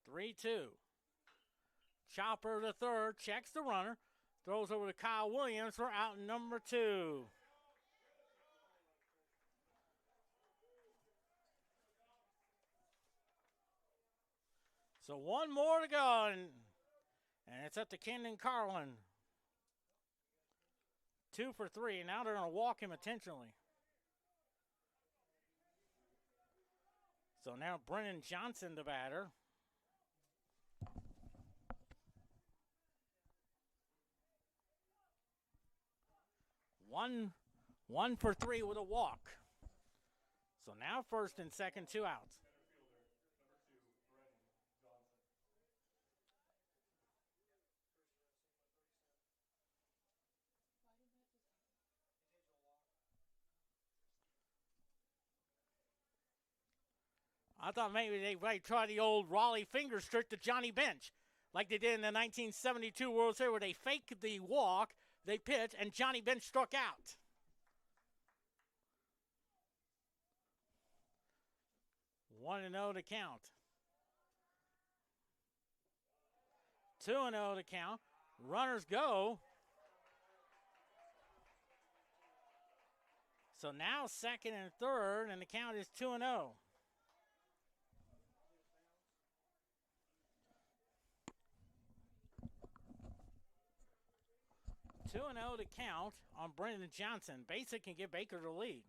3-2. Chopper the third checks the runner. Throws over to Kyle Williams for out number 2. So 1 more to go, and it's up to Camden Carlin. 2 for 3, and now they're going to walk him intentionally. So now Brennan Johnson, the batter. One for 3 with a walk. So now first and second, 2 outs. I thought maybe they might try the old Raleigh finger strip to Johnny Bench, like they did in the 1972 World Series, where they faked the walk, they pitched, and Johnny Bench struck out. One and 0 to count. 2-0 to count. Runners go. So now second and third, and the count is 2-0. 2-0 to count on Brendan Johnson. Basic can give Baker the lead.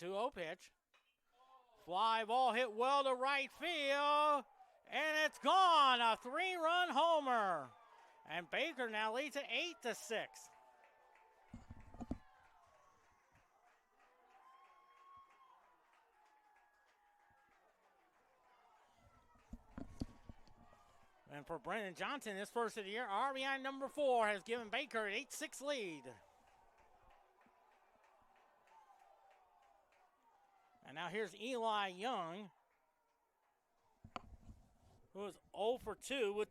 2-0 pitch. Fly ball hit well to right field. And it's gone. A 3-run homer. And Baker now leads it 8-6. And for Brendan Johnson, his first of the year, RBI number 4 has given Baker an 8-6 lead. And now here's Eli Young, who was 0 for 2 with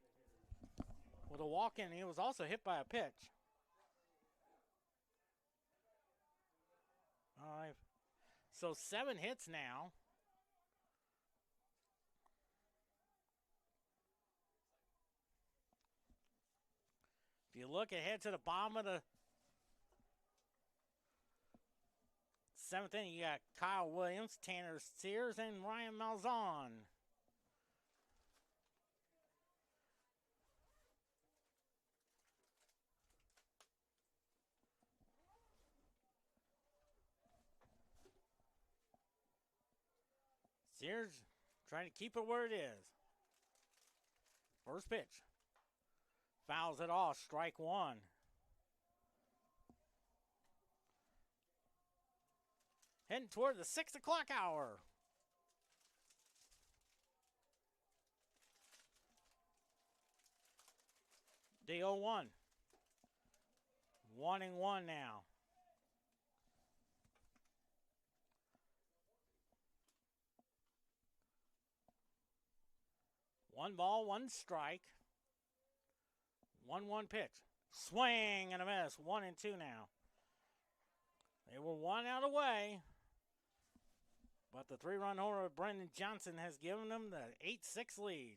a walk-in. He was also hit by a pitch. All right. So 7 hits now. If you look ahead to the bottom of the 7th inning, you got Kyle Williams, Tanner Sears, and Ryan Malzahn. Sears trying to keep it where it is. First pitch. Fouls it off, strike 1. Heading toward the 6 o'clock hour. The 0-1. 1-1 now. One ball, one strike. 1-1 pitch. Swing and a miss. 1-2 now. They were 1 out away. But the 3-run homer of Brendan Johnson has given them the 8-6 lead.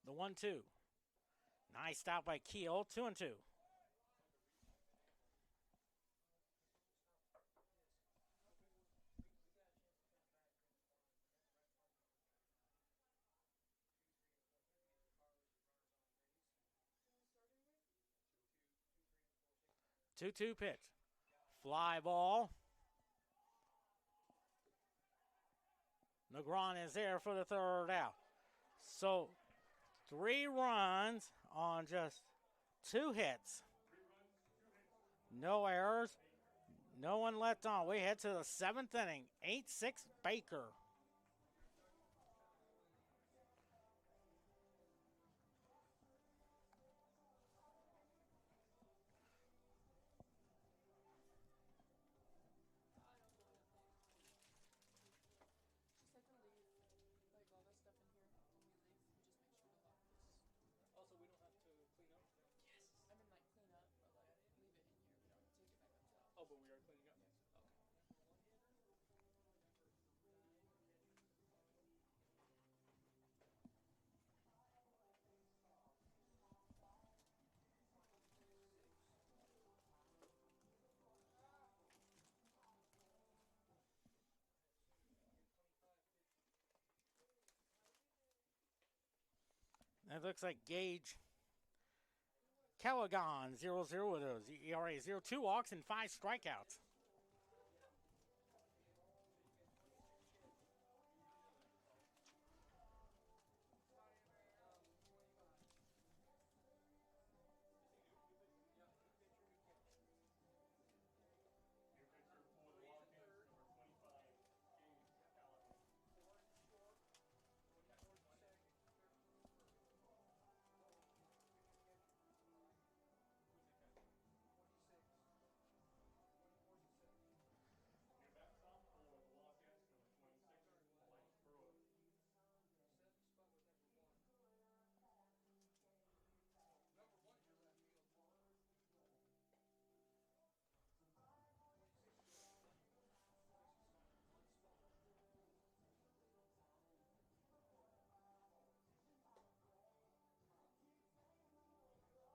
The 1-2. Nice stop by Keel. 2-2. Two-two pitch. Fly ball. Negron is there for the 3rd out. So 3 runs on just 2 hits. No errors. No one left on. We head to the 7th inning. 8-6 Baker. She said to leave, like, all this stuff in here when we leave. And just make sure to lock this. Also, we don't have to clean up. Yes. I mean, like, clean up, but, like, leave it in here. We don't take it back up to the office. Oh, but we are cleaning up. Yes. Okay. That looks like Gage Callaghan, 0-0 with those. ERA 0, 2 walks and 5 strikeouts. New pitcher for the Wildcats, number 25, Gage Callahan. 46. New backstop for the Wildcats, number 26, Mike Pruitt. 7th spot was number 1. Number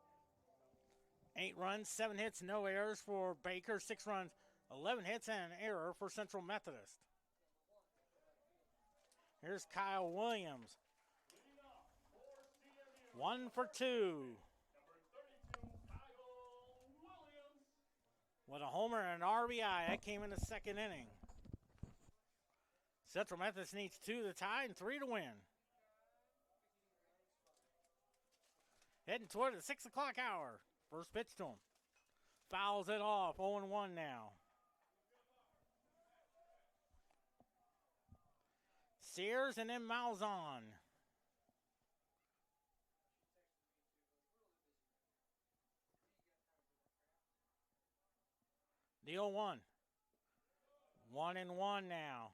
1 is your left field. 8 runs, 7 hits, no errors for Baker. 6 runs, 11 hits, and an error for Central Methodist. Here's Kyle Williams. Leading off for CMU. 1 for 2. Number 32, Kyle Williams. With a homer and an RBI. That came in the 2nd inning. Central Methodist needs 2 to tie and 3 to win. Heading toward the 6 o'clock hour. First pitch to him. Fouls it off. 0-1 now. Sears and then Malzahn. The 0-1. 1-1 now.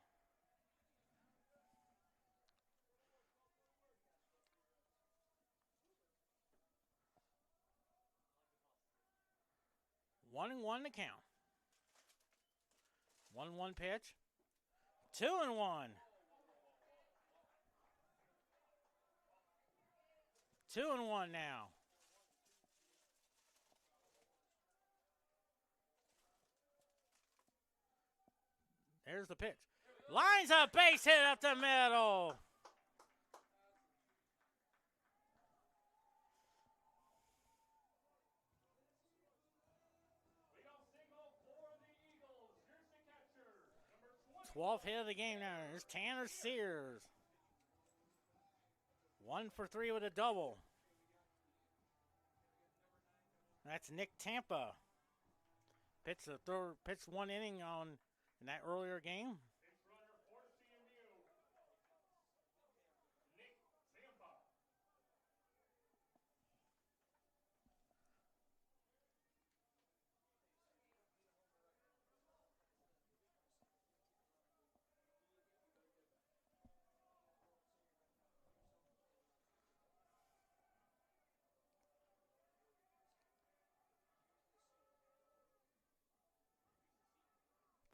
One and one to count. 1-1 pitch. 2-1. 2-1 now. There's the pitch. Lines a base hit up the middle. Leadoff single for the Eagles. Here's the catcher, number 12th hit of the game now. Here's Tanner Sears. 1 for 3 with a double. That's Nick Tampa. Pitched one inning in that earlier game. Pinch runner for CMU, Nick Tampa.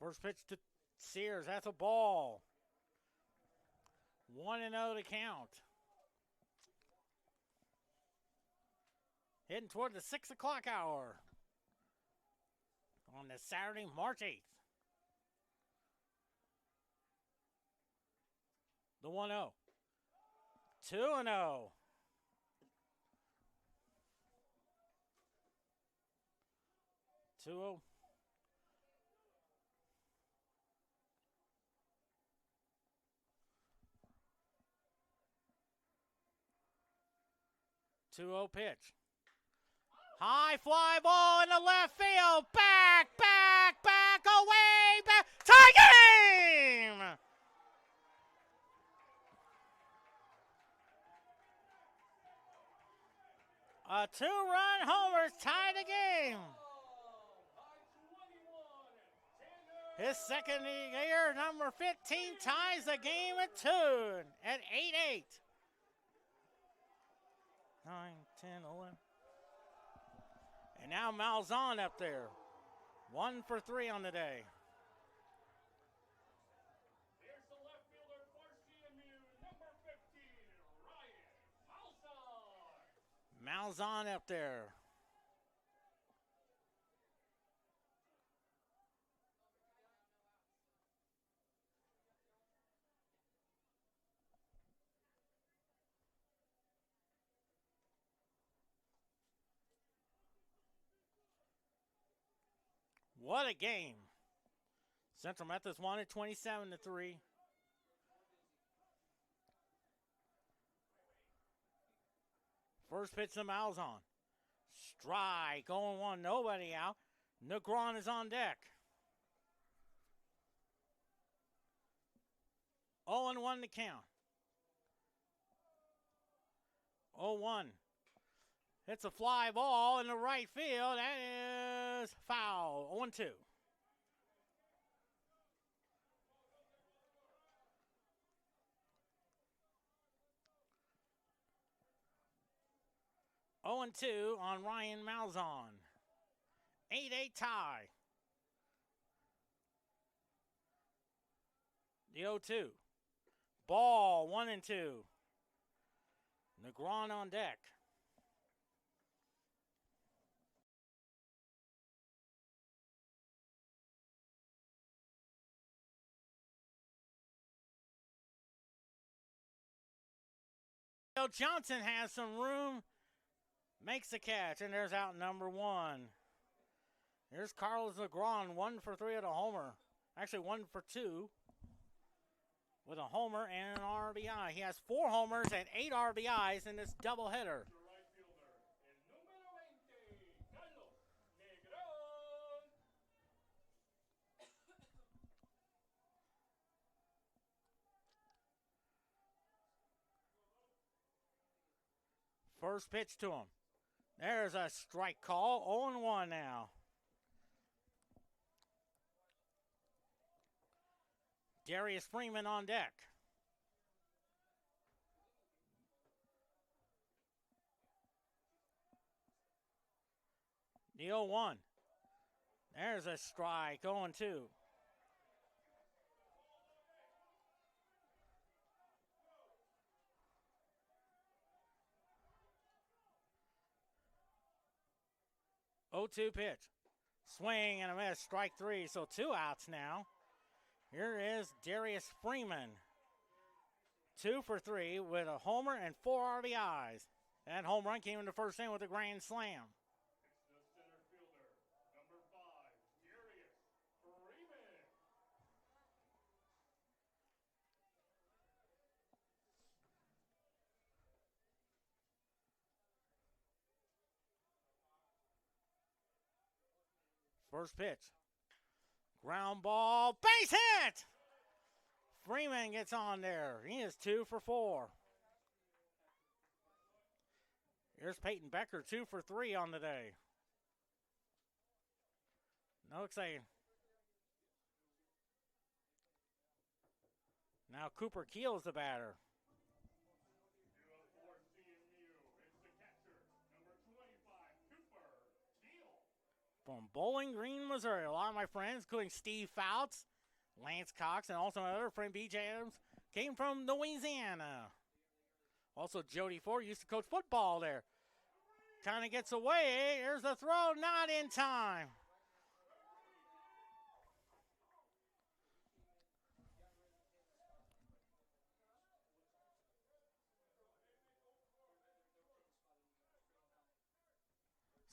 First pitch to Sears. That's a ball. 1-0 to count. Heading toward the 6 o'clock hour on this Saturday, March 8th. The 1-0. 2-0. 2-0. Pitch. High fly ball in the left field. Back, away, back. Tie game! A 2-run homer's tied the game. His second year, number 15, ties the game at 2 at 8-8. 9, 10, 11. And now Malzahn up there. 1 for 3 on the day. Here's the left fielder for CMU, number 15, Ryan Malzahn. Malzahn up there. What a game. Central Methodist won it 27-3. First pitch to Malzahn. Strike, going 1, nobody out. Negron is on deck. 0-1 to count. 0-1. It's a fly ball in the right field. That is foul. 0-2. On Ryan Malzahn. 8-8 tie. The 0-2. Ball 1-2. Negron on deck. Johnson has some room, makes the catch, and there's out number 1. Here's Carlos Negron, 1 for 3 at a homer. Actually, 1 for 2 with a homer and an RBI. He has 4 homers and 8 RBIs in this doubleheader. The right fielder, el número 20, Carlos Negron. First pitch to him. There's a strike call. 0-1 now. Darius Freeman on deck. The 0-1. There's a strike, 0-2. Oh-2 pitch. Swing and a miss, strike 3, so 2 outs now. Here is Darius Freeman. 2 for 3 with a homer and 4 RBIs. That home run came in the first inning with a grand slam. It's the center fielder, number 5, Darius Freeman. First pitch. Ground ball, base hit! Freeman gets on there. He is 2 for 4. Here's Peyton Becker, 2 for 3 on the day. No exciting. Now Cooper Keel is the batter. Due up for CMU, it's the catcher, number 25, Cooper Keel. From Bowling Green, Missouri. A lot of my friends, including Steve Fouts, Lance Cox, and also my other friend B.J. Adams, came from Louisiana. Also, Jody Ford used to coach football there. Kind of gets away. There's the throw, not in time.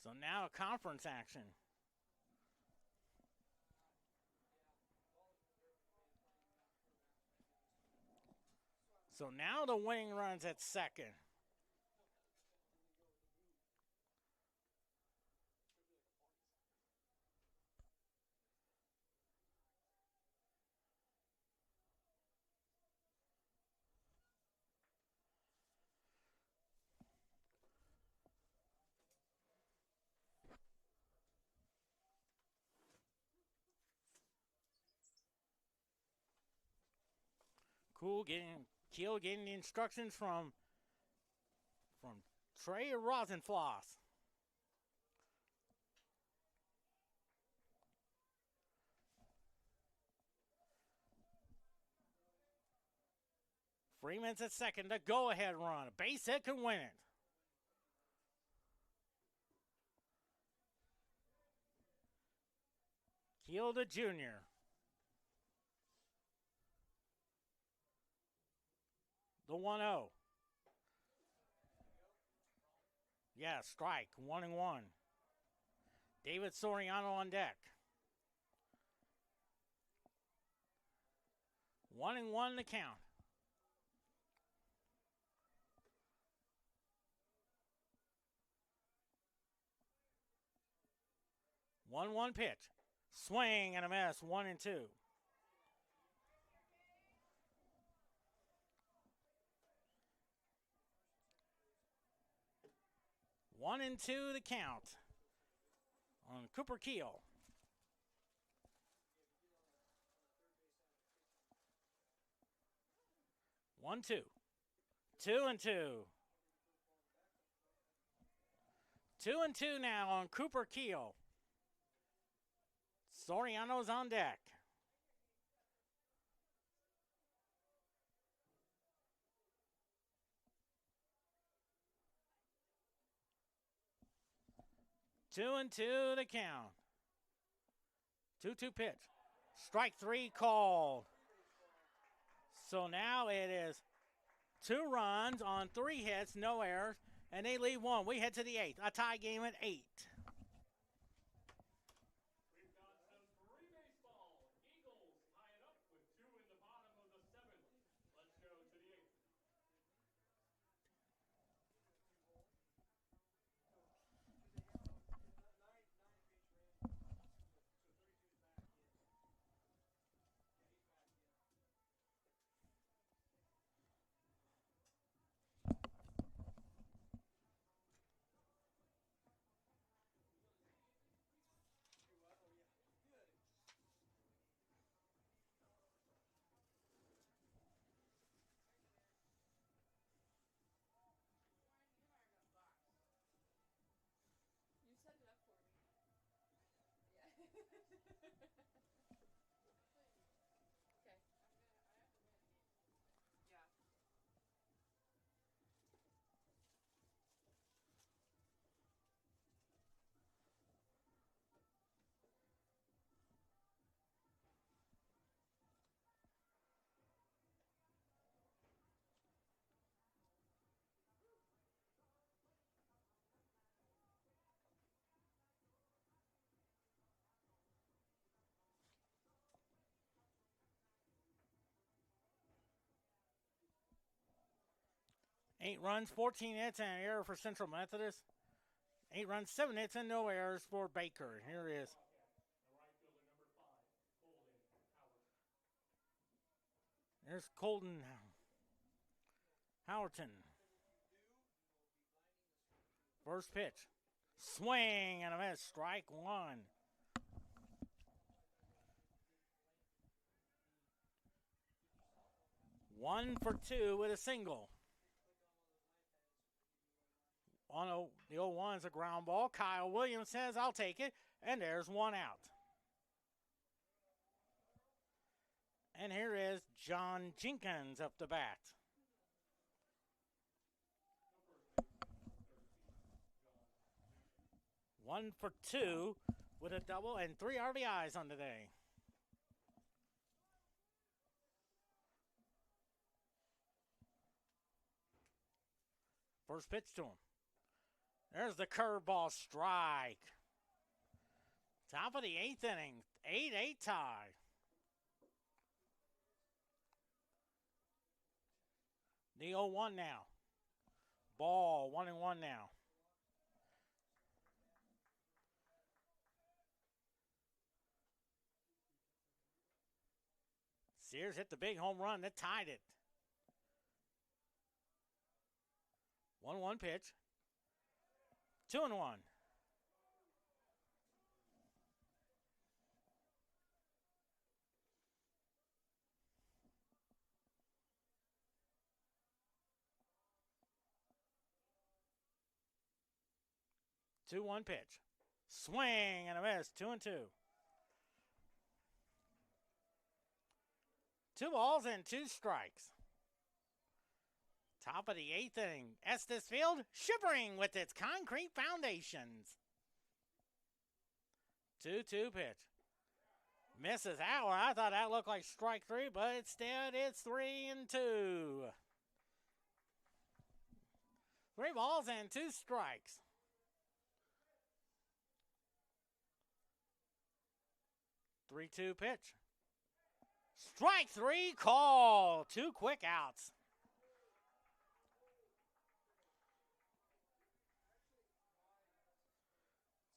So now conference action. So now the winning run's at second. Keel getting the instructions from Trey Rosenfloss. Freeman's at second, the go-ahead run. A base hit can win it. Keel the junior. The 1-0. Yeah, strike, 1-1. David Soriano on deck. 1-1 the count. One pitch. Swing and a miss, 1-2. 1-2 the count on Cooper Keel. One, two. 2-2. 2-2 now on Cooper Keel. Soriano's on deck. Two and two the count. 2-2 pitch. Strike 3 called. So now it is 2 runs on 3 hits, no errors, and they lead 1. We head to the 8th. A tie game at 8. We've got some 3 baseball. Eagles tie it up with 2 in the bottom of the 7th. Let's go to the 8th. 8 runs, 14 hits, and an error for Central Methodist. 8 runs, 7 hits, and no errors for Baker. Here he is. There's Colton Howerton. First pitch. Swing and a miss. Strike one. One for two with a single. The 0-1 is a ground ball. Kyle Williams says, I'll take it. And there's one out. And here is John Jenkins up the bat. One for two with a double and 3 RBIs on the day. First pitch to him. There's the curveball strike. Top of the 8th inning. 8-8 tie. The 0-1 now. Ball 1-1 now. Sears hit the big home run that tied it. 1-1 pitch. 2-1. 2-1 pitch. Swing and a miss. 2-2. 2 balls and 2 strikes. Top of the 8th inning. Estes Field shivering with its concrete foundations. 2-2 pitch. Misses out. I thought that looked like strike 3, but instead it's 3-2. 3 balls and 2 strikes. Three-two pitch. Strike 3 call. 2 quick outs.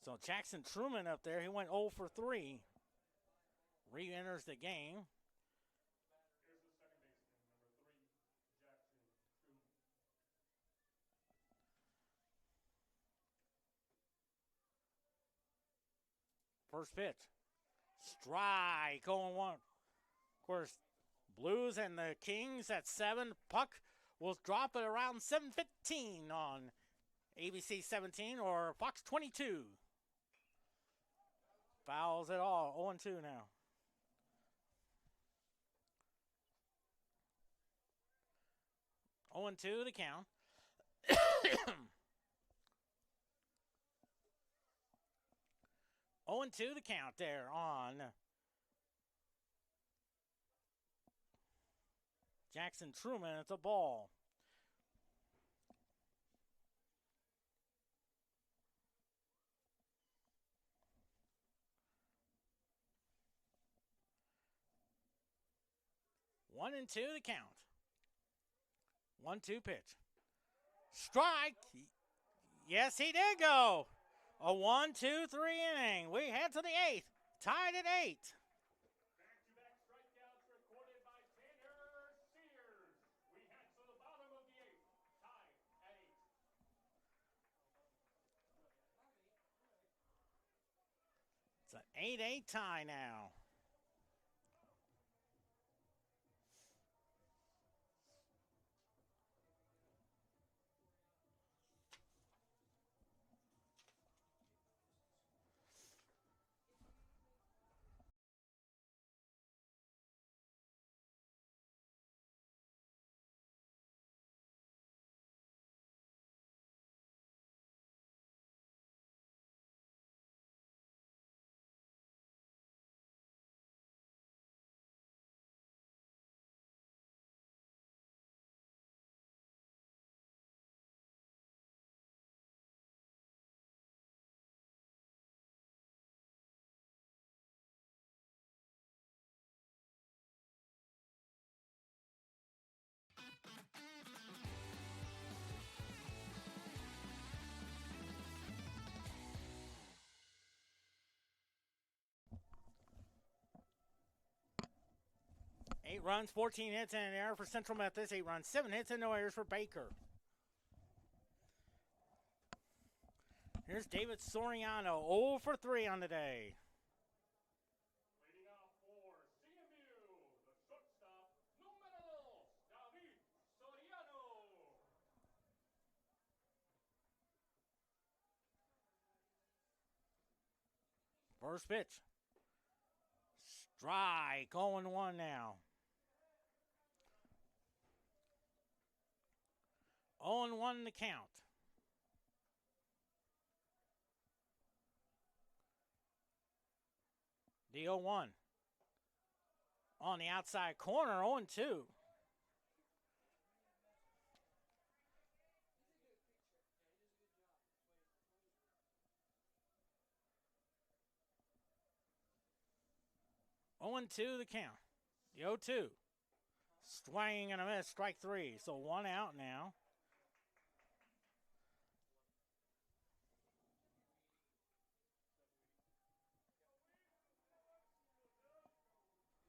So Jackson Truman up there, he went 0 for 3. Re-enters the game. Here's the second baseman, number 3, Jackson Truman. First pitch. Strike. 0-1. Of course, Blues and the Kings at 7. Puck will drop at around 7:15 on ABC 17 or Fox 22. Fouls it all. 0-2 now. Oh and 2 to count. 0-2 to count there on Jackson Truman. It's a ball. One and 2 to count. 1-2 pitch. Strike. Yes, he did go. A 1-2-3 inning. We head to the 8th. Tied at 8. Back-to-back strikeouts recorded by Tanner Sears. We head to the bottom of the 8th, tied at 8. It's an 8-8 tie now. 8 runs, 14 hits, and an error for Central Methodist. 8 runs, 7 hits, and no errors for Baker. Here's David Soriano, 0 for 3 on the day. Leading off for CMU, the shortstop, número 2, David Soriano. First pitch. Strike, 0-1 now. 0-1 the count. The 0-1. On the outside corner, 0-2. Oh and 2 the count. The 0-2. Swing and a miss, strike 3. So 1 out now.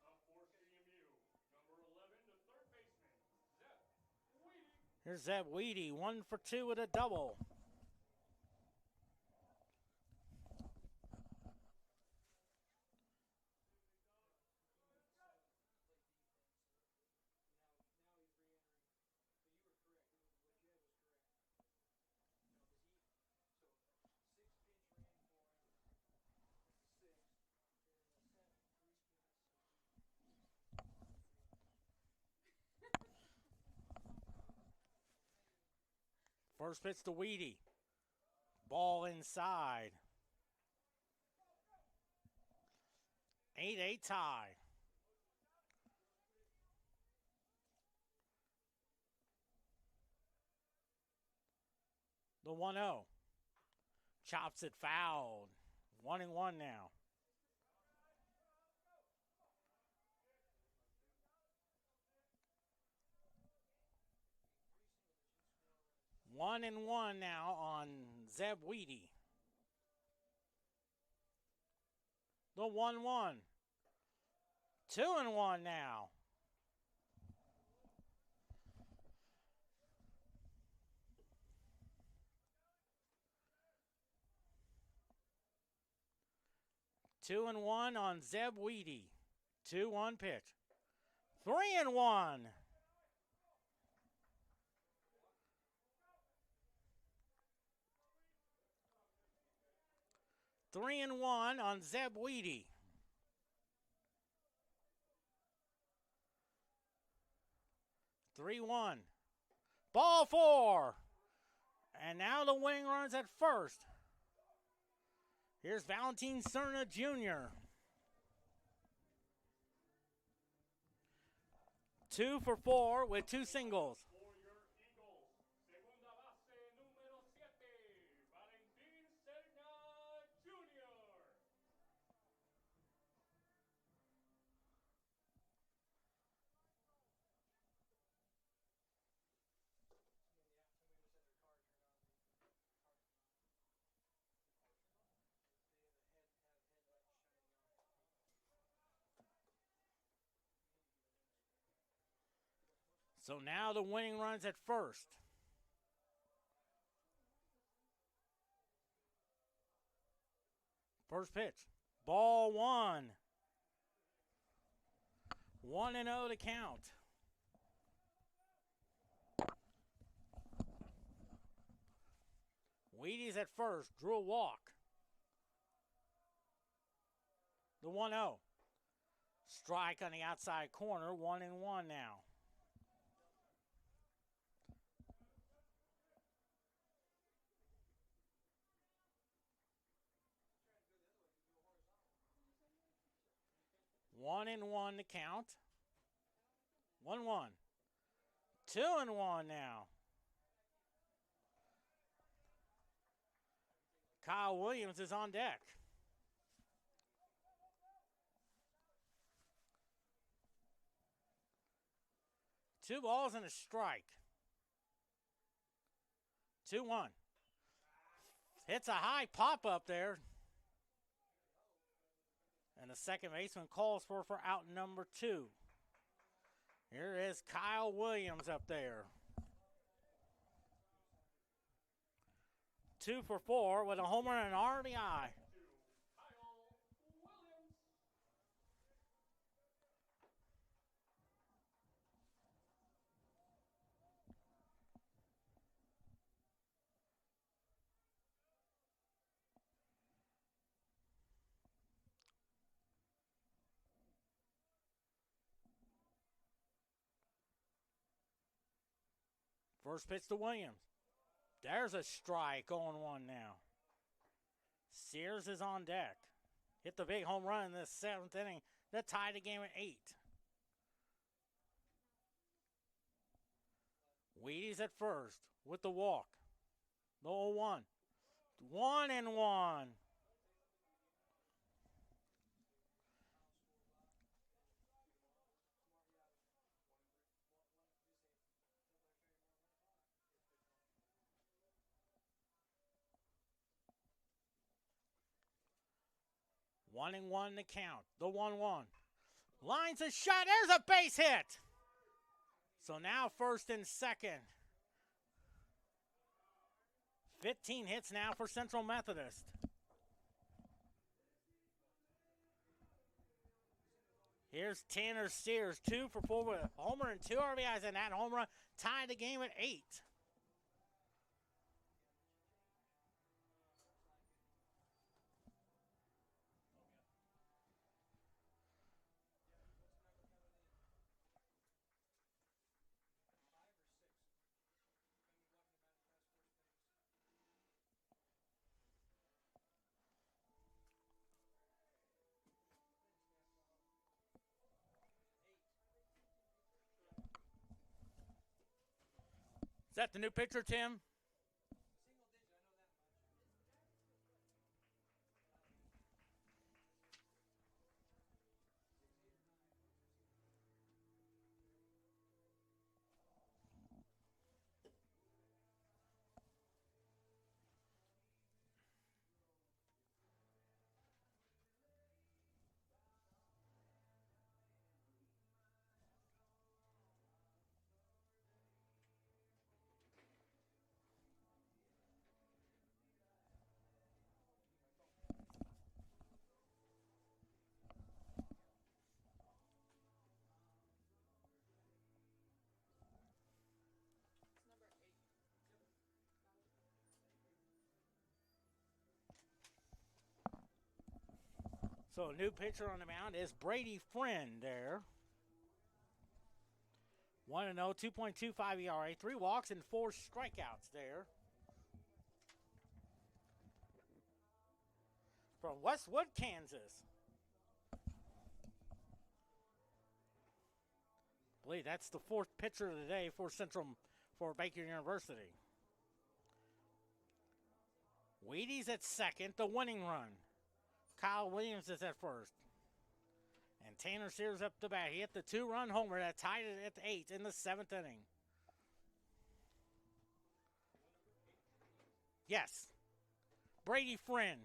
Up for CMU, number 11, the third baseman, Zeb Weedy. Here's Zeb Weedy, 1 for 2 with a double. First pitch to Weedy. Ball inside. 8-8 tie. The 1-0. Chops it fouled. 1-1 now. One and one now on Zeb Weedy. The 1-1. 2-1 now. Two and one on Zeb Weedy. 2-1 pitch. 3-1. 3-1 on Zeb Weedy. Three one. Ball 4. And now the winning runs at first. Here's Valentin Cerna Jr. 2 for 4 with 2 singles. For your Eagles, segunda base, número 7, Valentin Cerna Jr. So now the winning runs at first. First pitch. Ball 1. 1-0 to count. Wheaties at first. Drew a walk. The 1-0. Strike on the outside corner. 1-1 now. One and one to count. 1-1. 2-1 now. Kyle Williams is on deck. Two balls and a strike. 2-1. Hits a high pop up there. And the second baseman calls for out number 2. Here is Kyle Williams up there. 2 for 4 with a homer and an RBI. Kyle Williams. First pitch to Williams. There's a strike, 0-1 now. Sears is on deck. Hit the big home run in the 7th inning. That tied the game at 8. Wheaties at first with the walk. The 0-1. 1-1. One and one to count. The 1-1. Lines a shot. There's a base hit. So now first and second. 15 hits now for Central Methodist. Here's Tanner Sears, 2 for 4 with a homer and 2 RBIs, and that home run tied the game at 8. Is that the new pitcher, Tim? It's number 8. So a new pitcher on the mound is Brady Friend there. 1-0, 2.25 ERA, 3 walks and 4 strikeouts there. From Westwood, Kansas. I believe that's the 4th pitcher of the day for Baker University. Wheaties at second, the winning run. Kyle Williams is at first. And Tanner Sears up the bat. He hit the 2-run homer that tied it at 8 in the 7th inning. Yes. Brady Friend.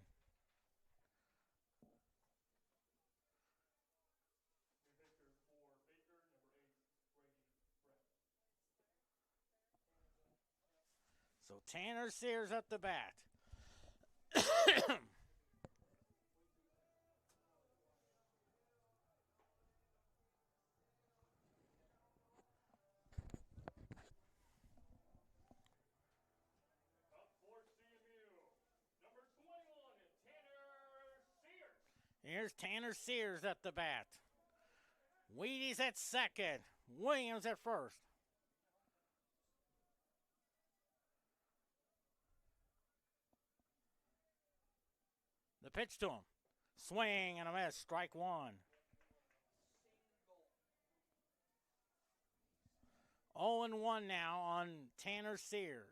So Tanner Sears up the bat. Up for CMU. Number 21, Tanner Sears. Here's Tanner Sears at the bat. Wheaties at second. Williams at first. The pitch to him. Swing and a miss. Strike 1. 0-1 now on Tanner Sears.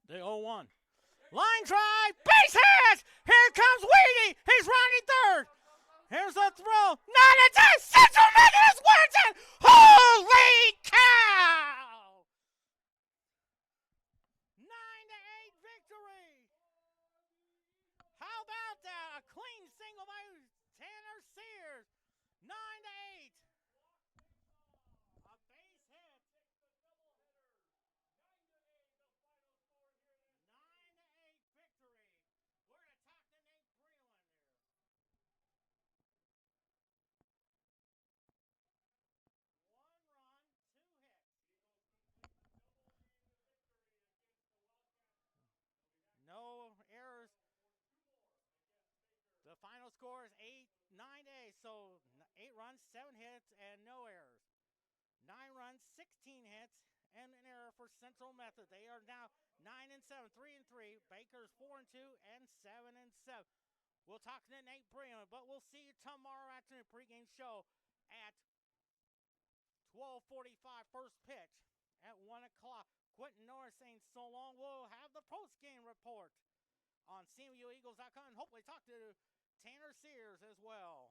The 0-1. Line drive. Base hit. Here comes Weedy. He's rounding third. Here's the throw. Not a touch. Central Methodist wins it. Holy cow. 9-8 victory. How about single by Tanner Sears. 9-8. A base hit. 9-8 victory. We're going to talk to Nate Breland here. One run, 2 hits. No errors. The final score is 9-8. So 8 runs, 7 hits, and no errors. 9 runs, 16 hits, and an error for Central Methodist. They are now 9-7, 3-3. Baker's 4-2 and 7-7. We'll talk to Nate Breland, but we'll see you tomorrow afternoon pregame show at 12:45. First pitch at 1 o'clock. Quentin Norris saying so long. We'll have the post-game report on CMUEagles.com and hopefully talk to Tanner Sears as well.